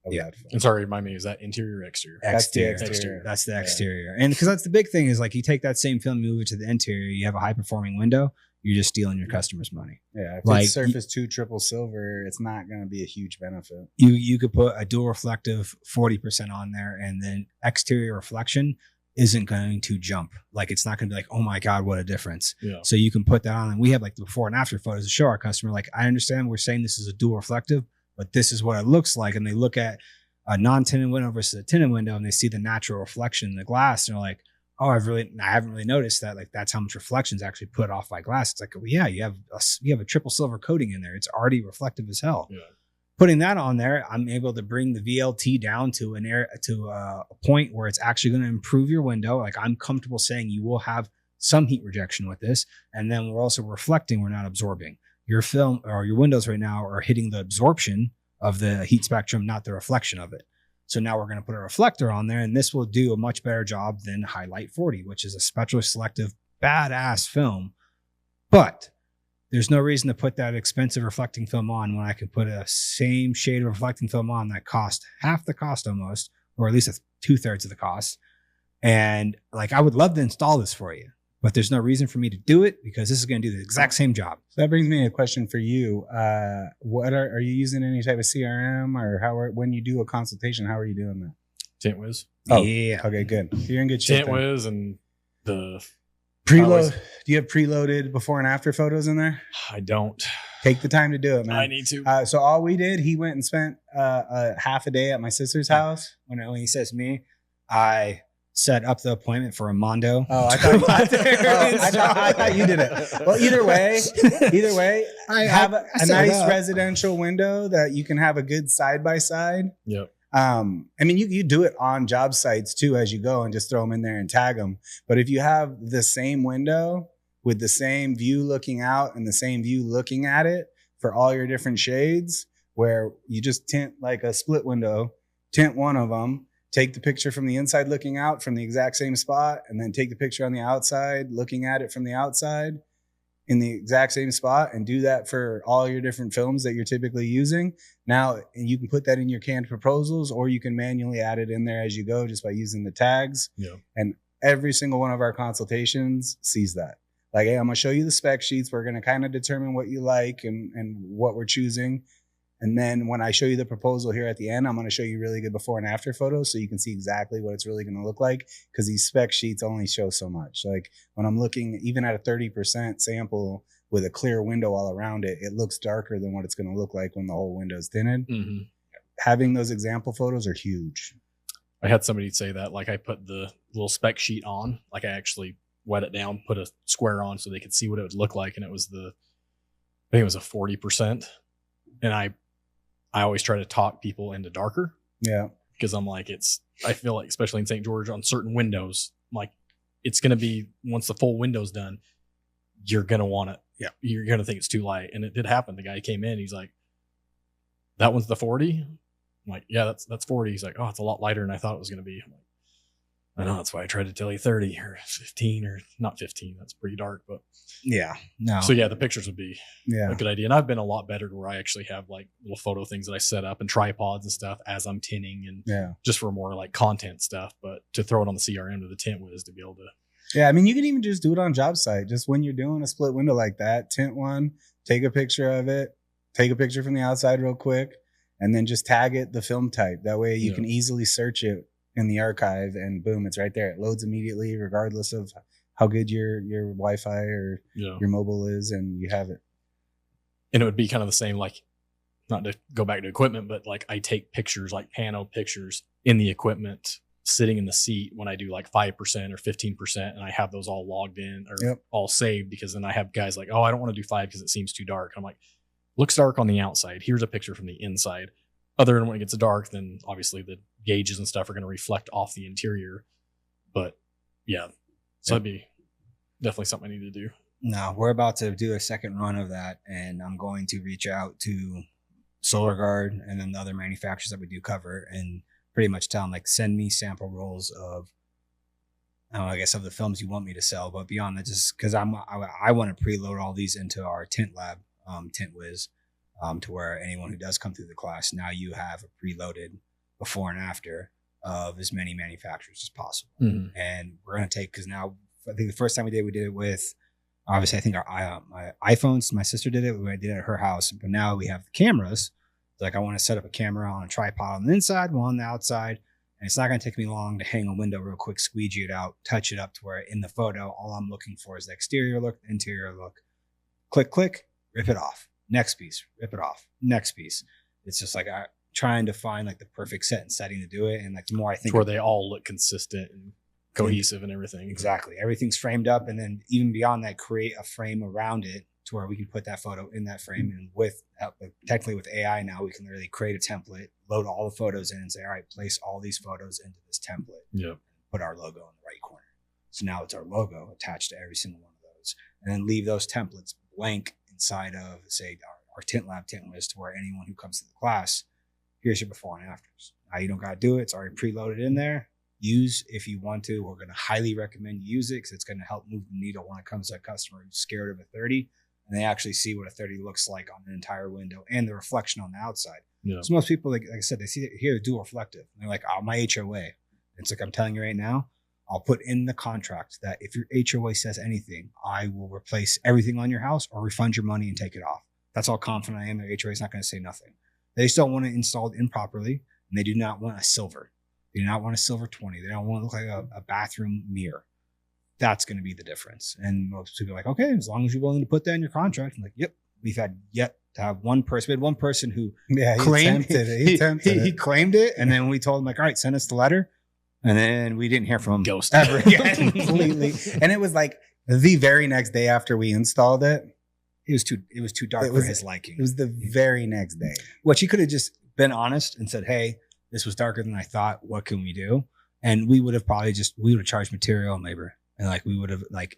of that film. And sorry, remind me, is that interior or exterior? Exterior. That's the exterior. And because that's the big thing is like you take that same film, you move it to the interior, you have a high performing window. you're just stealing your customer's money. Yeah, if Like, it's Surface 2 triple silver, it's not going to be a huge benefit. You could put a dual reflective 40% on there, and then exterior reflection isn't going to jump. Like, it's not going to be like, oh my God, what a difference. Yeah. So you can put that on, and we have like the before and after photos to show our customer, like, I understand we're saying this is a dual reflective, but this is what it looks like. And they look at a non-tinted window versus a tinted window, and they see the natural reflection in the glass, and they're like, oh, I haven't really noticed that. Like, that's how much reflection is actually put off by glass. It's like, well, yeah, you have a triple silver coating in there. It's already reflective as hell. Yeah. Putting that on there, I'm able to bring the VLT down to a point where it's actually going to improve your window. Like, I'm comfortable saying you will have some heat rejection with this, and then we're also reflecting. We're not absorbing. Your film or your windows right now are hitting the absorption of the heat spectrum, not the reflection of it. So now we're going to put a reflector on there, and this will do a much better job than Highlight 40, which is a spectrally selective, badass film. But there's no reason to put that expensive reflecting film on when I can put a same shade of reflecting film on that cost half the cost almost, or at least 2/3 of the cost. And like, I would love to install this for you, but there's no reason for me to do it because this is going to do the exact same job. So that brings me to a question for you. What are you using any type of CRM, or when you do a consultation, how are you doing that? Tint Wiz. Oh, yeah. Okay, good. You're in good shape. Tint Wiz and the Preload. Do you have preloaded before and after photos in there? I don't. Take the time to do it, man. I need to. So all we did, he went and spent a half a day at my sister's house. When he says me, I set up the appointment for a Mondo. Oh, I thought you did it. Well, either way, I have a nice residential window that you can have a good side by side. Yep. I mean, you do it on job sites too as you go and just throw them in there and tag them. But if you have the same window with the same view looking out and the same view looking at it for all your different shades, where you just tint like a split window, tint one of them, take the picture from the inside looking out from the exact same spot, and then take the picture on the outside looking at it from the outside in the exact same spot, and do that for all your different films that you're typically using. Now you can put that in your canned proposals, or you can manually add it in there as you go just by using the tags. Yeah. And every single one of our consultations sees that. Like, hey, I'm going to show you the spec sheets. We're going to kind of determine what you like and what we're choosing. And then when I show you the proposal here at the end, I'm going to show you really good before and after photos so you can see exactly what it's really going to look like, because these spec sheets only show so much. Like, when I'm looking even at a 30% sample with a clear window all around it, it looks darker than what it's going to look like when the whole window is tinted. Mm-hmm. Having those example photos are huge. I had somebody say that, like, I put the little spec sheet on, like I actually wet it down, put a square on so they could see what it would look like. And it was I think it was a 40%. And I always try to talk people into darker. Yeah. Because I'm like, I feel like, especially in St. George on certain windows, like, it's going to be, once the full window's done, you're going to want it. Yeah. You're going to think it's too light. And it did happen. The guy came in, he's like, that one's the 40. I'm like, yeah, that's 40. He's like, oh, it's a lot lighter than I thought it was going to be. I'm like, I know, that's why I tried to tell you 30 or 15, or not 15. That's pretty dark, but yeah, no. So yeah, the pictures would be a good idea. And I've been a lot better to where I actually have like little photo things that I set up and tripods and stuff as I'm tinting, and just for more like content stuff. But to throw it on the CRM to the Tint Wiz to be able to. Yeah, I mean, you can even just do it on job site. Just when you're doing a split window like that, tint one, take a picture of it, take a picture from the outside real quick, and then just tag it the film type. That way you can easily search it in the archive, and boom, it's right there. It loads immediately, regardless of how good your Wi-Fi or your mobile is, and you have it. And it would be kind of the same, like, not to go back to equipment, but like I take pictures, like pano pictures in the equipment sitting in the seat when I do like 5% or 15%, and I have those all logged in or all saved, because then I have guys like, oh, I don't want to do 5 because it seems too dark. I'm like, looks dark on the outside. Here's a picture from the inside. Other than when it gets dark, then obviously the gauges and stuff are going to reflect off the interior. But yeah, so that'd be definitely something I need to do. No, we're about to do a second run of that, and I'm going to reach out to Solar Guard and then the other manufacturers that we do cover, and pretty much tell them, like, send me sample rolls of, I don't know, I guess of the films you want me to sell. But beyond that, just because I want to preload all these into our Tint Lab, Tint Wiz. To where anyone who does come through the class, now you have a preloaded before and after of as many manufacturers as possible. Mm-hmm. And we're going to take, because now I think the first time we did it with obviously I think my iPhones, my sister did it. We did it at her house, but now we have cameras. Like I want to set up a camera on a tripod on the inside, one on the outside. And it's not going to take me long to hang a window real quick, squeegee it out, touch it up to where in the photo, all I'm looking for is the exterior look, the interior look. Click, click, rip it off. Next piece, rip it off. Next piece. It's just like trying to find like the perfect set and setting to do it. And like the more I think, where they all look consistent and cohesive and everything. Exactly. Everything's framed up. And then even beyond that, create a frame around it to where we can put that photo in that frame. And with technically with AI now, we can literally create a template, load all the photos in and say, all right, place all these photos into this template. Yeah. Put our logo in the right corner. So now it's our logo attached to every single one of those. And then leave those templates blank inside of, say, our Tint Lab tint list, where anyone who comes to the class, here's your before and afters. Now you don't got to do it. It's already preloaded in there. Use if you want to. We're going to highly recommend you use it because it's going to help move the needle when it comes to a customer who's scared of a 30 and they actually see what a 30 looks like on an entire window and the reflection on the outside. Yeah. So most people, like I said, they see it here, dual reflective. And they're like, oh, my HOA. It's like, I'm telling you right now, I'll put in the contract that if your HOA says anything, I will replace everything on your house or refund your money and take it off. That's how confident I am. Their HOA is not going to say nothing. They just don't want it installed improperly, and they do not want a silver. They do not want a silver 20. They don't want to look like a bathroom mirror. That's going to be the difference. And most people are like, okay, as long as you're willing to put that in your contract. I'm like, yep. We've had yet to have one person. We had one person who claimed it. He claimed it, and then we told him like, all right, send us the letter. And then we didn't hear from him Ghost ever again. Completely. And it was like the very next day after we installed it. It was too dark for his liking. It was the very next day. Which he could have just been honest and said, hey, this was darker than I thought. What can we do? And we would have charged material and labor. And like we would have like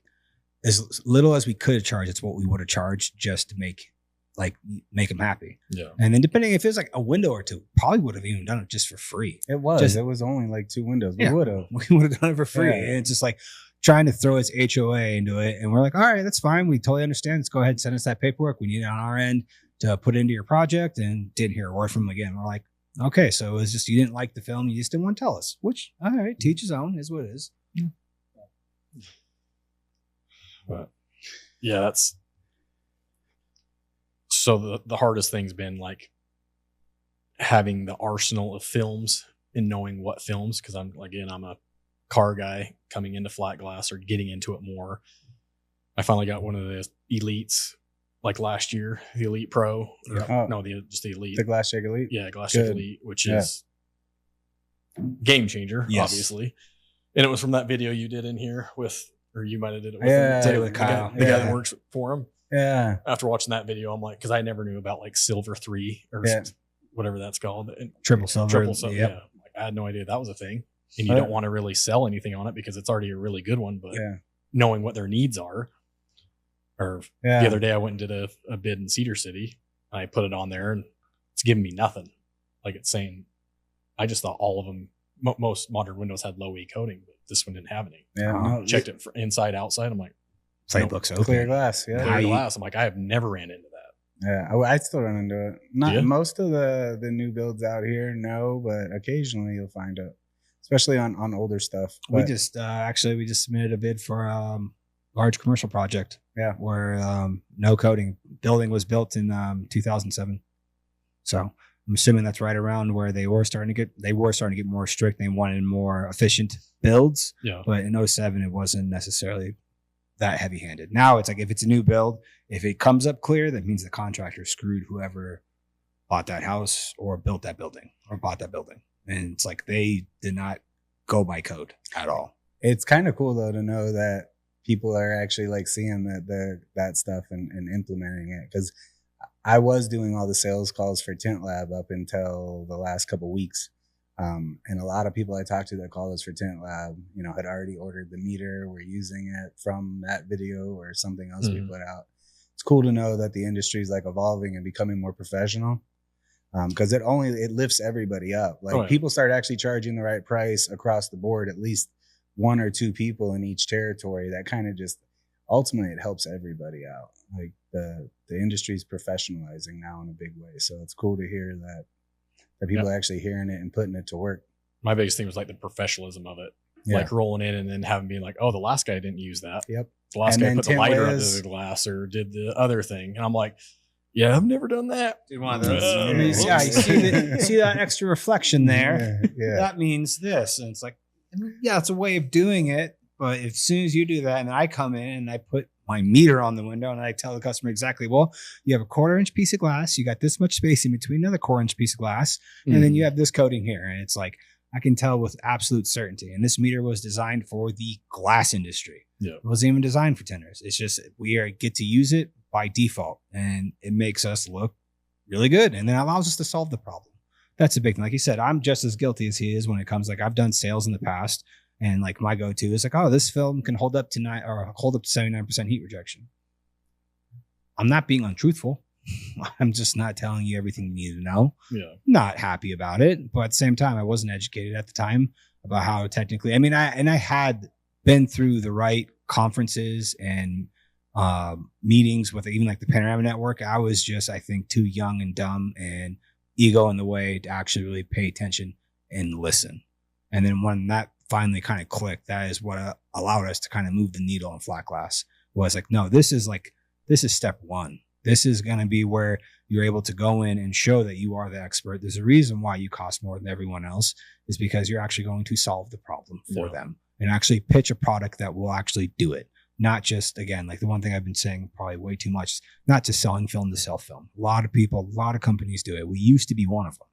as little as we could have charged, it's what we would have charged just to make him happy. Yeah. And then depending if it was like a window or two, probably would have even done it just for free. It was only like 2 windows. We would have done it for free. Yeah. And it's just like trying to throw his HOA into it. And we're like, all right, that's fine. We totally understand. Let's go ahead and send us that paperwork. We need it on our end to put into your project, and didn't hear a word from him again. We're like, okay, so it was just, you didn't like the film. You just didn't want to tell us, which, all right, teach his own is what it is. Yeah. But yeah, that's so the hardest thing's been like having the arsenal of films and knowing what films, because I'm a car guy coming into flat glass or getting into it more. I finally got one of the Elites like last year, the Elite Pro. Just the Elite. The Glass Shake Elite? Yeah, Glass Shake Elite, which is game changer, obviously. And it was from that video you did in here with, or you might have did it with Kyle. The guy that works for him. Yeah. After watching that video, I'm like, because I never knew about like Silver 3 or whatever that's called. And triple silver. Yep. Yeah. Like, I had no idea that was a thing. And you don't want to really sell anything on it because it's already a really good one. But knowing what their needs are. Or the other day I went and did a bid in Cedar City. And I put it on there and it's giving me nothing. Like it's saying, I just thought all of them, most modern windows had low E coating, but this one didn't have any. Yeah, checked it for inside, outside. I'm like, looks open. Clear glass. Yeah, clear glass. I'm like, I have never ran into that. Yeah, I still run into it. Not most of the new builds out here, no, but occasionally you'll find it, especially on older stuff. But we just submitted a bid for large commercial project. Yeah, where no coating. Building was built in 2007. So I'm assuming that's right around where they were starting to get more strict. They wanted more efficient builds. Yeah. But in 07 it wasn't necessarily that heavy handed. Now it's like if it's a new build, if it comes up clear, that means the contractor screwed whoever bought that house or built that building or bought that building. And it's like they did not go by code at all. It's kind of cool though to know that people are actually like seeing that stuff and implementing it, because I was doing all the sales calls for Tint Lab up until the last couple of weeks. And a lot of people I talked to that called us for Tint Lab, had already ordered the meter, were using it from that video or something else we put out. It's cool to know that the industry is like evolving and becoming more professional, because it lifts everybody up. Like people start actually charging the right price across the board, at least 1 or 2 people in each territory. That kind of just ultimately it helps everybody out. Like the industry is professionalizing now in a big way. So it's cool to hear that people are actually hearing it and putting it to work. My biggest thing was like the professionalism of it, like rolling in and then having being like, oh, the last guy didn't use that. Yep. the last And guy then put the Tint lighter under Wiz. the glass or did the other thing. And I'm like, yeah, I've never done that. Did one of those. Yeah. And you see that extra reflection there. Yeah. That means this. And it's like, yeah, it's a way of doing it. But as soon as you do that, and I come in and I put my meter on the window and I tell the customer exactly, well, you have a 1/4-inch piece of glass. You got this much space in between another 1/4-inch piece of glass. And then you have this coating here. And it's like, I can tell with absolute certainty. And this meter was designed for the glass industry. Yeah. It wasn't even designed for tinters. It's just get to use it by default. And it makes us look really good. And then allows us to solve the problem. That's a big thing. Like you said, I'm just as guilty as he is when it comes, like I've done sales in the past. And like my go-to is like, oh, this film can hold up to 79% heat rejection. I'm not being untruthful. I'm just not telling you everything you need to know. Yeah. Not happy about it, but at the same time, I wasn't educated at the time about how technically. I mean, I had been through the right conferences and meetings with even like the Panorama Network. I was just, I think, too young and dumb and ego in the way to actually really pay attention and listen. And then when that finally kind of clicked, that is what allowed us to kind of move the needle on flat glass. Was like, no, this is step one. This is going to be where you're able to go in and show that you are the expert. There's a reason why you cost more than everyone else, is because you're actually going to solve the problem for them and actually pitch a product that will actually do it. Not just, again, like the one thing I've been saying probably way too much, not just selling film to sell film. A lot of people, a lot of companies do it. We used to be one of them.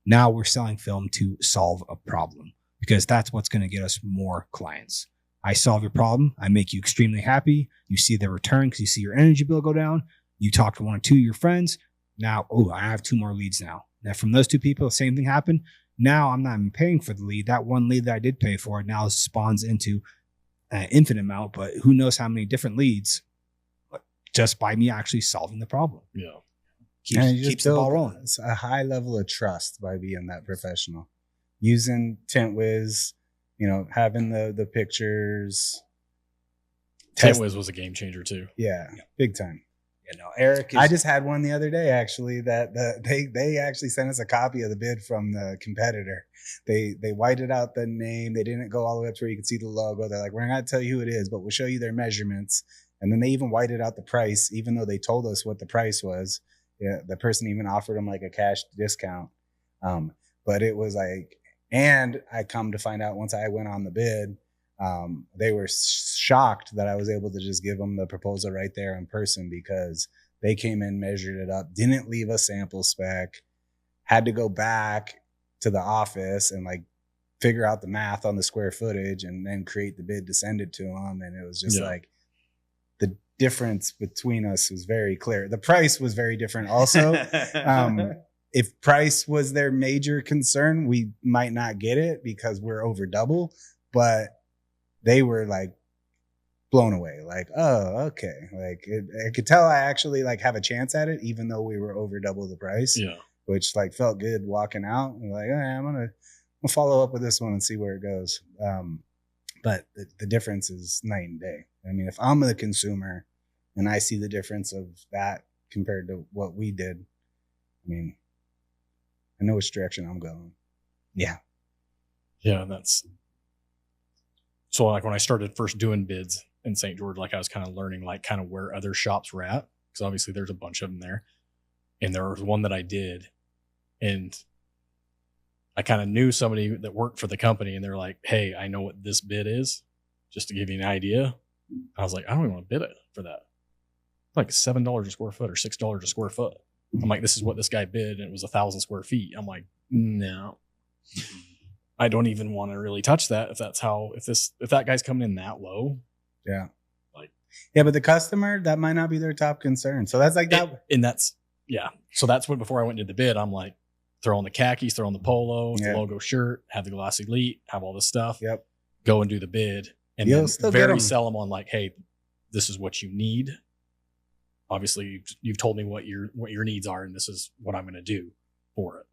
Now we're selling film to solve a problem, because that's what's going to get us more clients. I solve your problem. I make you extremely happy. You see the return because you see your energy bill go down. You talk to 1 or 2 of your friends. Now, I have 2 more leads now. Now from those 2 people, the same thing happened. Now I'm not even paying for the lead. That one lead that I did pay for now spawns into an infinite amount, but who knows how many different leads just by me actually solving the problem. Yeah. Keeps the ball rolling. It's a high level of trust by being that professional. Using Tint Wiz, having the pictures. Tint Wiz was a game changer too. Yeah, big time. Eric. I just had one the other day actually that they actually sent us a copy of the bid from the competitor. They whited out the name. They didn't go all the way up to where you could see the logo. They're like, we're not gonna tell you who it is, but we'll show you their measurements. And then they even whited out the price, even though they told us what the price was. Yeah, the person even offered them like a cash discount. But it was like, and I come to find out once I went on the bid, they were shocked that I was able to just give them the proposal right there in person, because they came in, measured it up, didn't leave a sample spec, had to go back to the office and like figure out the math on the square footage and then create the bid to send it to them. And it was just like the difference between us was very clear. The price was very different also. If price was their major concern, we might not get it because we're over double, but they were like blown away. Like, oh, okay. Like I could tell I actually like have a chance at it, even though we were over double the price. Yeah. Which like felt good walking out. And like, I'm gonna follow up with this one and see where it goes. But the difference is night and day. I mean, if I'm the consumer and I see the difference of that compared to what we did, I mean, I know which direction I'm going. Yeah. Yeah. That's so like when I started first doing bids in St. George, like I was kind of learning like kind of where other shops were at. Cause obviously there's a bunch of them there. And there was one that I did, and I kind of knew somebody that worked for the company, and they're like, hey, I know what this bid is, just to give you an idea. I was like, I don't even want to bid it for that. Like $7 a square foot or $6 a square foot. I'm like, this is what this guy bid, and it was 1,000 square feet. I'm like, no, I don't even want to really touch that. If that guy's coming in that low. Yeah. Like, yeah, but the customer, that might not be their top concern. So that's like that. And that's, yeah. So that's when, before I went into the bid, I'm like, throw on the khakis, throw on the polo, the logo shirt, have the Glass Elite, have all this stuff. Yep. Go and do the bid. And You'll then still very get 'em. sell them on like, hey, this is what you need. Obviously, you've told me what your needs are, and this is what I'm going to do for it.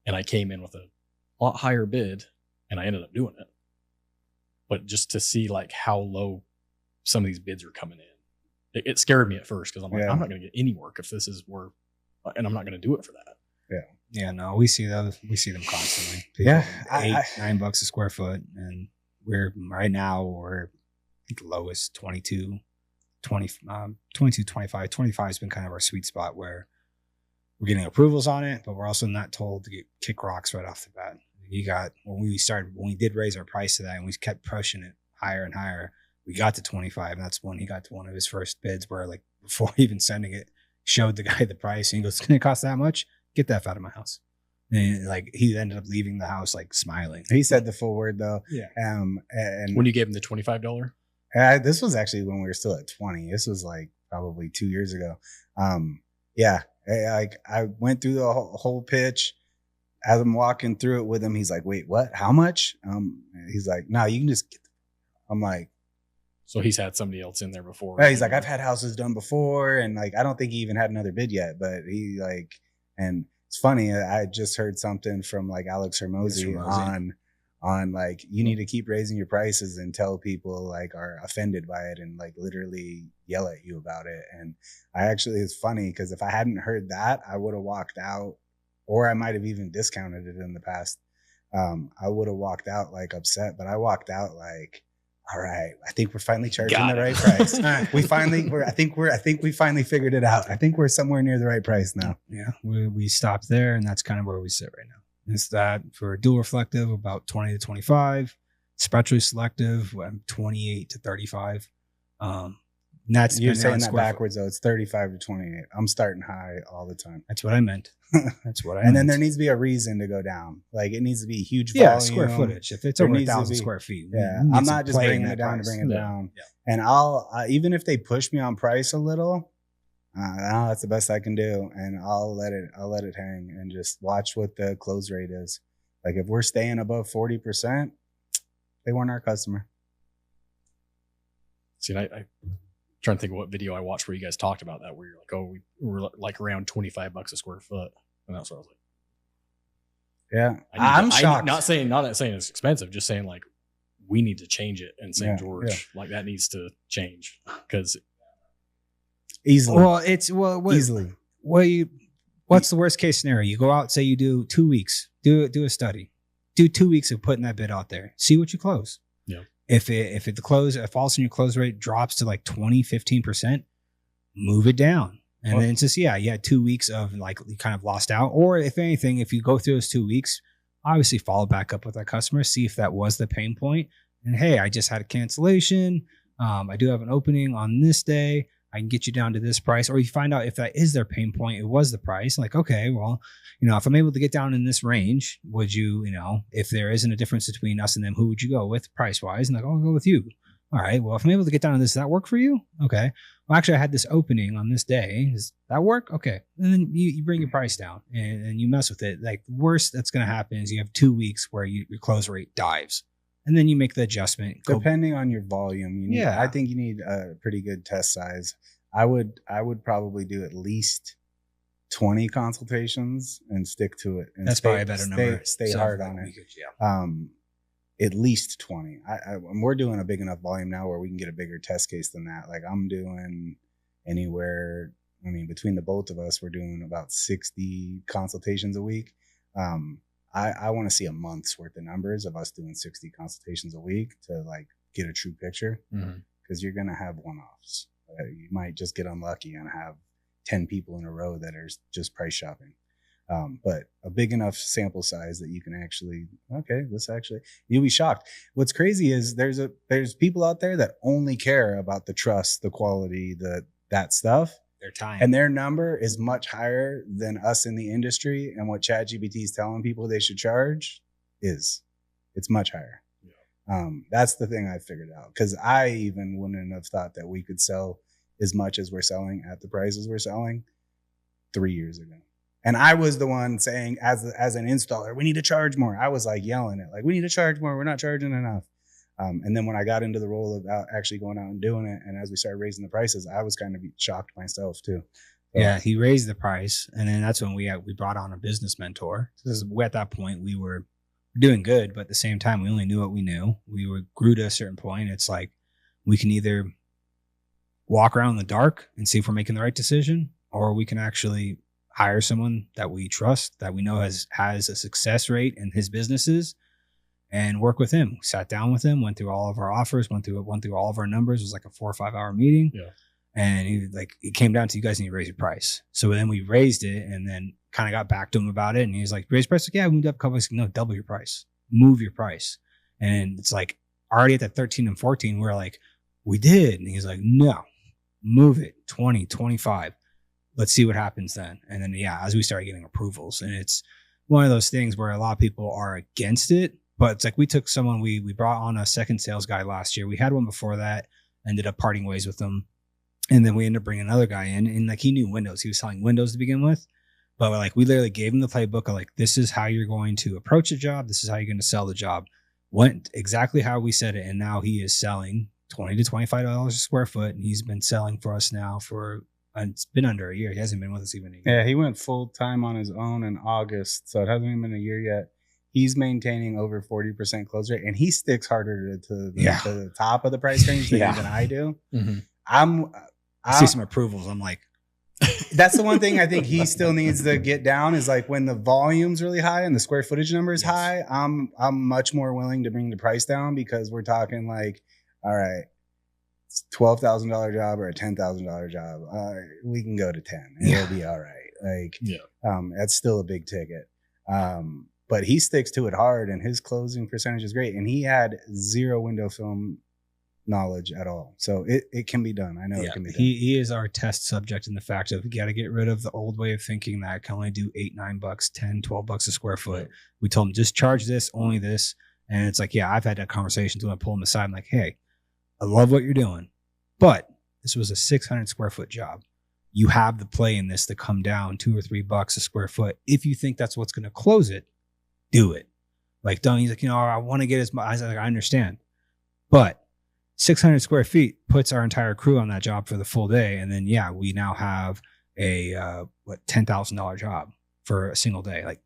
And I came in with a lot higher bid, and I ended up doing it. But just to see like how low some of these bids are coming in, it scared me at first, because I'm like, I'm not going to get any work if this is where, and I'm not going to do it for that. Yeah, no, we see those. We see them constantly. Yeah, $8-9 a square foot, and we're right now I think the lowest 22. 22, 25. 25 has been kind of our sweet spot where we're getting approvals on it, but we're also not told to kick rocks right off the bat. When we did raise our price to that and we kept pushing it higher and higher, we got to 25. And that's when he got to one of his first bids where, like, before even sending it, showed the guy the price and he goes, "It's going to cost that much? Get that out of my house." And like, he ended up leaving the house like smiling. He said the full word though. Yeah. And When you gave him the $25? this was actually when we were still at 20. This was like probably 2 years ago. Yeah. I went through the whole pitch. As I'm walking through it with him, he's like, "Wait, what? How much?" He's like, "No, you can just get." I'm like, so he's had somebody else in there before. Yeah, he's like, "I've had houses done before," and like, I don't think he even had another bid yet. But he like, and it's funny. I just heard something from like Alex Hermosi on like, you need to keep raising your prices until people like are offended by it and like literally yell at you about it. And it's funny because if I hadn't heard that, I would have walked out, or I might have even discounted it in the past. I would have walked out like upset, but I walked out like, all right, I think we're finally charging the right price. I think we finally figured it out. I think we're somewhere near the right price now. Yeah, we stopped there, and that's kind of where we sit right now. It's that for dual reflective, about 20 to 25. Spectrally selective, 28 to 35. That's You're saying that backwards though. It's 35 to 28. I'm starting high all the time. That's what I meant. And then there needs to be a reason to go down. Like, it needs to be huge volume. Yeah, square footage. If it's over 1,000 square feet. Yeah, I'm not just bringing it down to bring it down. Yeah. And I'll even if they push me on price a little, that's the best I can do, and I'll let it hang and just watch what the close rate is. Like, if we're staying above 40%, they weren't our customer. See, I trying to think of what video I watched where you guys talked about that, where you're like, "Oh, we're like around $25 a square foot," and that's what I was like. Yeah, I'm shocked. Not saying it's expensive, just saying like we need to change it in St. George. Yeah. Like, that needs to change because easily. Easily. What's the worst case scenario? You go out, say you do 2 weeks, do a study, do 2 weeks of putting that bid out there, see what you close. Yeah. If all of a sudden your close rate drops to like 20, 15%, move it down. And then it's just, you had 2 weeks of like, you kind of lost out. Or if anything, if you go through those 2 weeks, obviously follow back up with that customer, see if that was the pain point. And hey, I just had a cancellation. I do have an opening on this day. I can get you down to this price. Or you find out if that is their pain point, it was the price. Like, okay, well, if I'm able to get down in this range, would you, if there isn't a difference between us and them, who would you go with price wise? And like, I'll go with you. All right, well, if I'm able to get down to this, does that work for you? Okay. Well, actually, I had this opening on this day. Does that work? Okay. And then you bring your price down and you mess with it. Like, the worst that's going to happen is you have 2 weeks where your close rate dives. And then you make the adjustment. Depending on your volume, I think you need a pretty good test size. I would probably do at least 20 consultations and stick to it. And that's probably a better number. Stay hard on it. At least 20. We're doing a big enough volume now where we can get a bigger test case than that. Like, I'm doing anywhere, between the both of us, we're doing about 60 consultations a week. I want to see a month's worth of numbers of us doing 60 consultations a week to like get a true picture, because you're going to have one-offs. You might just get unlucky and have 10 people in a row that are just price shopping. But a big enough sample size that you can actually, you'll be shocked. What's crazy is there's people out there that only care about the trust, the quality, that stuff. Their time. And their number is much higher than us in the industry. And what ChatGPT is telling people they should charge it's much higher. Yeah. That's the thing I figured out, because I even wouldn't have thought that we could sell as much as we're selling at the prices we're selling 3 years ago. And I was the one saying, as an installer, we need to charge more. I was like yelling it, like, we need to charge more. We're not charging enough. And then when I got into the role of actually going out and doing it, and as we started raising the prices, I was kind of shocked myself too. So, yeah, he raised the price, and then that's when we brought on a business mentor. Because at that point we were doing good, but at the same time we only knew what we knew. We grew to a certain point. It's like we can either walk around in the dark and see if we're making the right decision, or we can actually hire someone that we trust, that we know has a success rate in his businesses, and work with him. We sat down with him, went through all of our offers, went through all of our numbers. It was like a 4 or 5 hour meeting. Yeah. And it came down to, you guys need to raise your price. So then we raised it, and then kind of got back to him about it. And he's like, raise price? Like, yeah, we moved up a couple weeks. No, double your price. Move your price. And it's like, already at that 13 and 14, we're like, we did. And he's like, no, move it 20, 25. Let's see what happens then. And then, yeah, as we started getting approvals, and it's one of those things where a lot of people are against it, but it's like, we took someone, we brought on a second sales guy last year. We had one before that, ended up parting ways with them. And then we ended up bringing another guy in, and like, he knew Windows. He was selling Windows to begin with. But like, we literally gave him the playbook of like, this is how you're going to approach a job. This is how you're going to sell the job. Went exactly how we said it. And now he is selling $20 to $25 a square foot. And he's been selling for us now for, it's been under a year. He hasn't been with us even a year. Yeah, he went full time on his own in August. So it hasn't even been a year yet. He's maintaining over 40% close rate, and he sticks harder to the top of the price range than even I do. Mm-hmm. I see some approvals. I'm like, that's the one thing I think he still needs to get down, is like, when the volume's really high and the square footage number is high, I'm much more willing to bring the price down, because we're talking like, all right, it's $12,000 job or a $10,000 job. We can go to 10 and it'll be all right. Like, that's still a big ticket. But he sticks to it hard, and his closing percentage is great. And he had zero window film knowledge at all. So it can be done. I know it can be done. He is our test subject in the fact of, you got to get rid of the old way of thinking that I can only do $8, $9, $10, $12 a square foot. We told him, just charge this, only this. And it's like, yeah, I've had that conversation to him. I pull him aside. I'm like, hey, I love what you're doing, but this was a 600 square foot job. You have the play in this to come down $2 or $3 a square foot. If you think that's what's going to close it, do it. Like, don't, he's like, I want to get as much. I was like, I understand, but 600 square feet puts our entire crew on that job for the full day. And then, we now have a, $10,000 job for a single day. Like,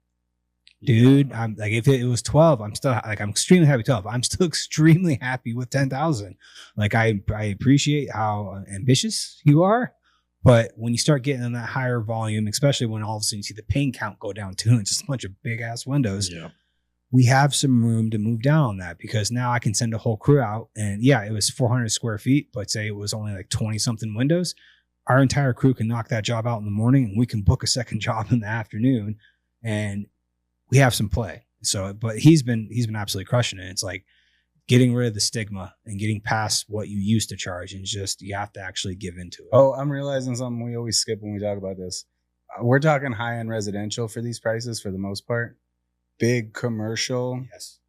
dude, I'm like, if it was 12, I'm still like, I'm extremely happy with 12. I'm still extremely happy with 10,000. Like, I appreciate how ambitious you are, but when you start getting in that higher volume, especially when all of a sudden you see the pane count go down too, and it's just a bunch of big ass windows. Yeah. We have some room to move down on that, because now I can send a whole crew out, and it was 400 square feet, but say it was only like 20 something windows. Our entire crew can knock that job out in the morning, and we can book a second job in the afternoon, and we have some play. So, but he's been absolutely crushing it. It's like getting rid of the stigma and getting past what you used to charge, and just, you have to actually give into it. Oh, I'm realizing something we always skip when we talk about this. We're talking high-end residential for these prices for the most part. Big commercial,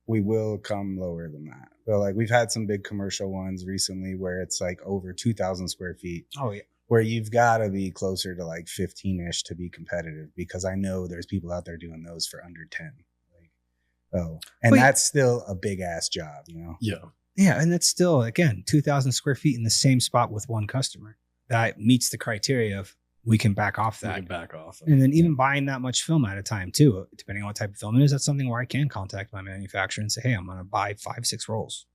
we will come lower than that. So like, we've had some big commercial ones recently where it's like over 2,000 square feet. Oh yeah. Where you've got to be closer to like 15-ish to be competitive, because I know there's people out there doing those for under 10. And that's still a big ass job, Yeah. Yeah. And that's still, again, 2,000 square feet in the same spot with one customer. That meets the criteria of, we can back off that. And then even buying that much film at a time too, depending on what type of film it is, that's something where I can contact my manufacturer and say, hey, I'm going to buy 5-6 rolls.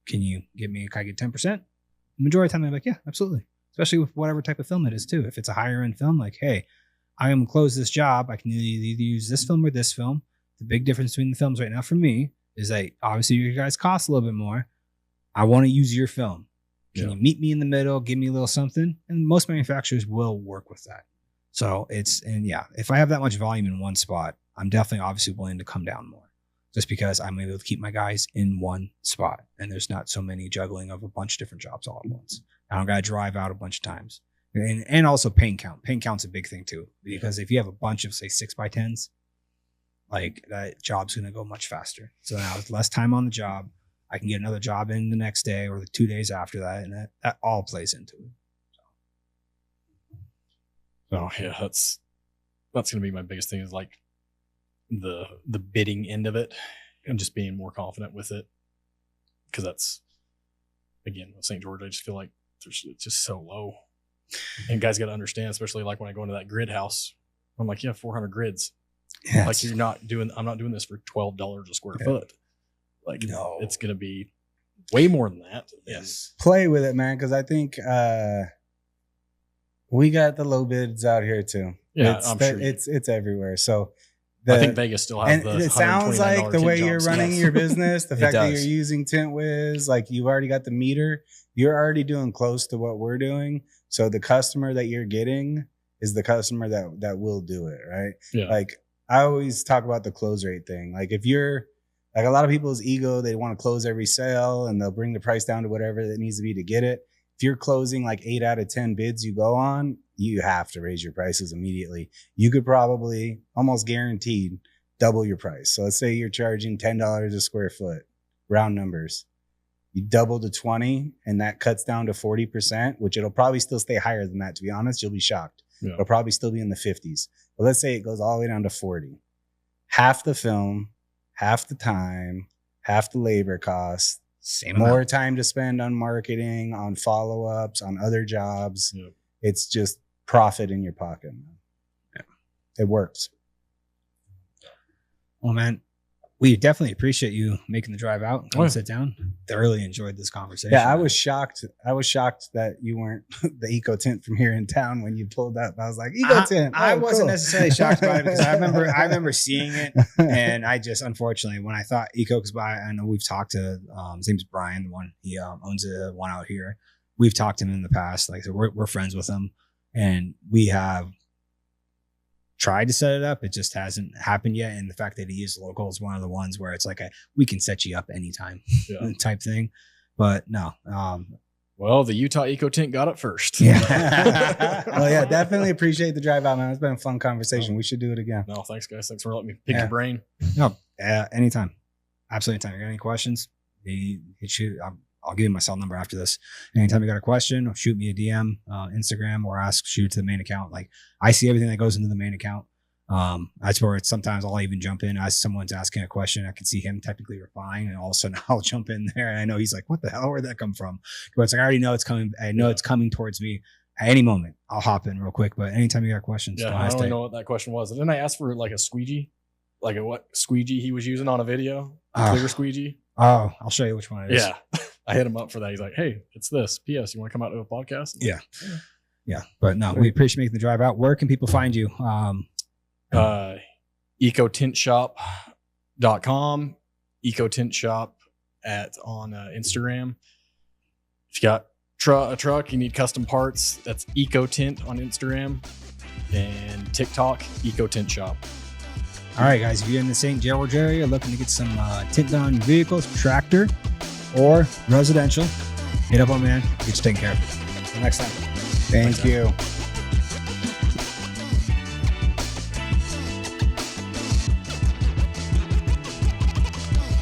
Can you get 10%? The majority of the time, I'm like, yeah, absolutely. Especially with whatever type of film it is too. If it's a higher end film, like, hey, I'm going to close this job. I can either use this film or this film. The big difference between the films right now for me is that obviously your guys cost a little bit more. I want to use your film. Can you meet me in the middle? Give me a little something. And most manufacturers will work with that. So if I have that much volume in one spot, I'm definitely obviously willing to come down more, just because I'm able to keep my guys in one spot. And there's not so many juggling of a bunch of different jobs all at once. I don't got to drive out a bunch of times. And also pane count. Pane count's a big thing too, because if you have a bunch of say 6x10s, like, that job's going to go much faster. So now with less time on the job, I can get another job in the next day or the 2 days after that. And that all plays into it. Oh yeah. That's going to be my biggest thing, is like the bidding end of it, and just being more confident with it. Cause that's, again, with St. George, I just feel like it's just so low, and guys got to understand, especially like when I go into that grid house, I'm like, 400 grids. Yes. Like, I'm not doing this for $12 a square foot. Like, no, it's going to be way more than that. Yes. Play with it, man. Cause I think, we got the low bids out here too. Yeah. I'm sure it's everywhere. So I think Vegas still has and it sounds like the way you're running your business, the fact that you're using TintWiz, like, you've already got the meter. you're already doing close to what we're doing. So the customer that you're getting is the customer that will do it, right? Yeah. Like I always talk about the close rate thing. Like if you're like a lot of people's ego, they want to close every sale and they'll bring the price down to whatever it needs to be to get it. If you're closing like 8 out of 10 bids you go on, you have to raise your prices immediately. You could probably almost guaranteed double your price. So let's say you're charging $10 a square foot, round numbers. You double to 20 and that cuts down to 40%, which it'll probably still stay higher than that. To be honest, you'll be shocked. Yeah. It'll probably still be in the 50s. But let's say it goes all the way down to 40. Half the film, half the time, half the labor costs, more time to spend on marketing, on follow-ups, on other jobs. Yeah. It's just profit in your pocket. Yeah. It works. Well, man, we definitely appreciate you making the drive out. Come sit down. Thoroughly enjoyed this conversation. Yeah, I was shocked. I was shocked that you weren't the Eco Tint from here in town when you pulled up. I was like, Eco Tint. I wasn't necessarily shocked by it because I remember seeing it, and I just unfortunately when I thought Eco was by, I know we've talked to his name's Brian, the one he owns a one out here. We've talked to him in the past, like so we're friends with him, and we have tried to set it up. It just hasn't happened yet. And the fact that he is local is one of the ones where it's like we can set you up anytime type thing. But no. Well, the Utah Eco Tint got it first. Yeah. Well, yeah, definitely appreciate the drive out, man. It's been a fun conversation. We should do it again. No, thanks, guys. Thanks for letting me pick your brain. No, anytime. Absolutely anytime. You got any questions? I'll give you my cell number after this. Anytime you got a question, shoot me a DM, Instagram, or shoot to the main account. Like I see everything that goes into the main account. That's where sometimes I'll even jump in as someone's asking a question. I can see him technically replying, and all of a sudden I'll jump in there, and I know he's like, "What the hell? Where'd that come from?" But it's like I already know it's coming. I know it's coming towards me at any moment. I'll hop in real quick. But anytime you got questions, I don't know what that question was. Didn't I ask for like a squeegee, like what squeegee he was using on a video? Clear squeegee. Oh, I'll show you which one it is. Yeah. I hit him up for that. He's like, "Hey, it's this. P.S. You want to come out to a podcast?" Yeah. But no, we appreciate making the drive out. Where can people find you? EcoTintShop.com, EcoTintShop on Instagram. If you got a truck, you need custom parts, that's EcoTint on Instagram, and TikTok, EcoTint Shop. All right, guys, if you're in the St. George area looking to get some tint done on your vehicles, tractor or residential, hit up on man. Get you taken care of. Until next time. Thank you.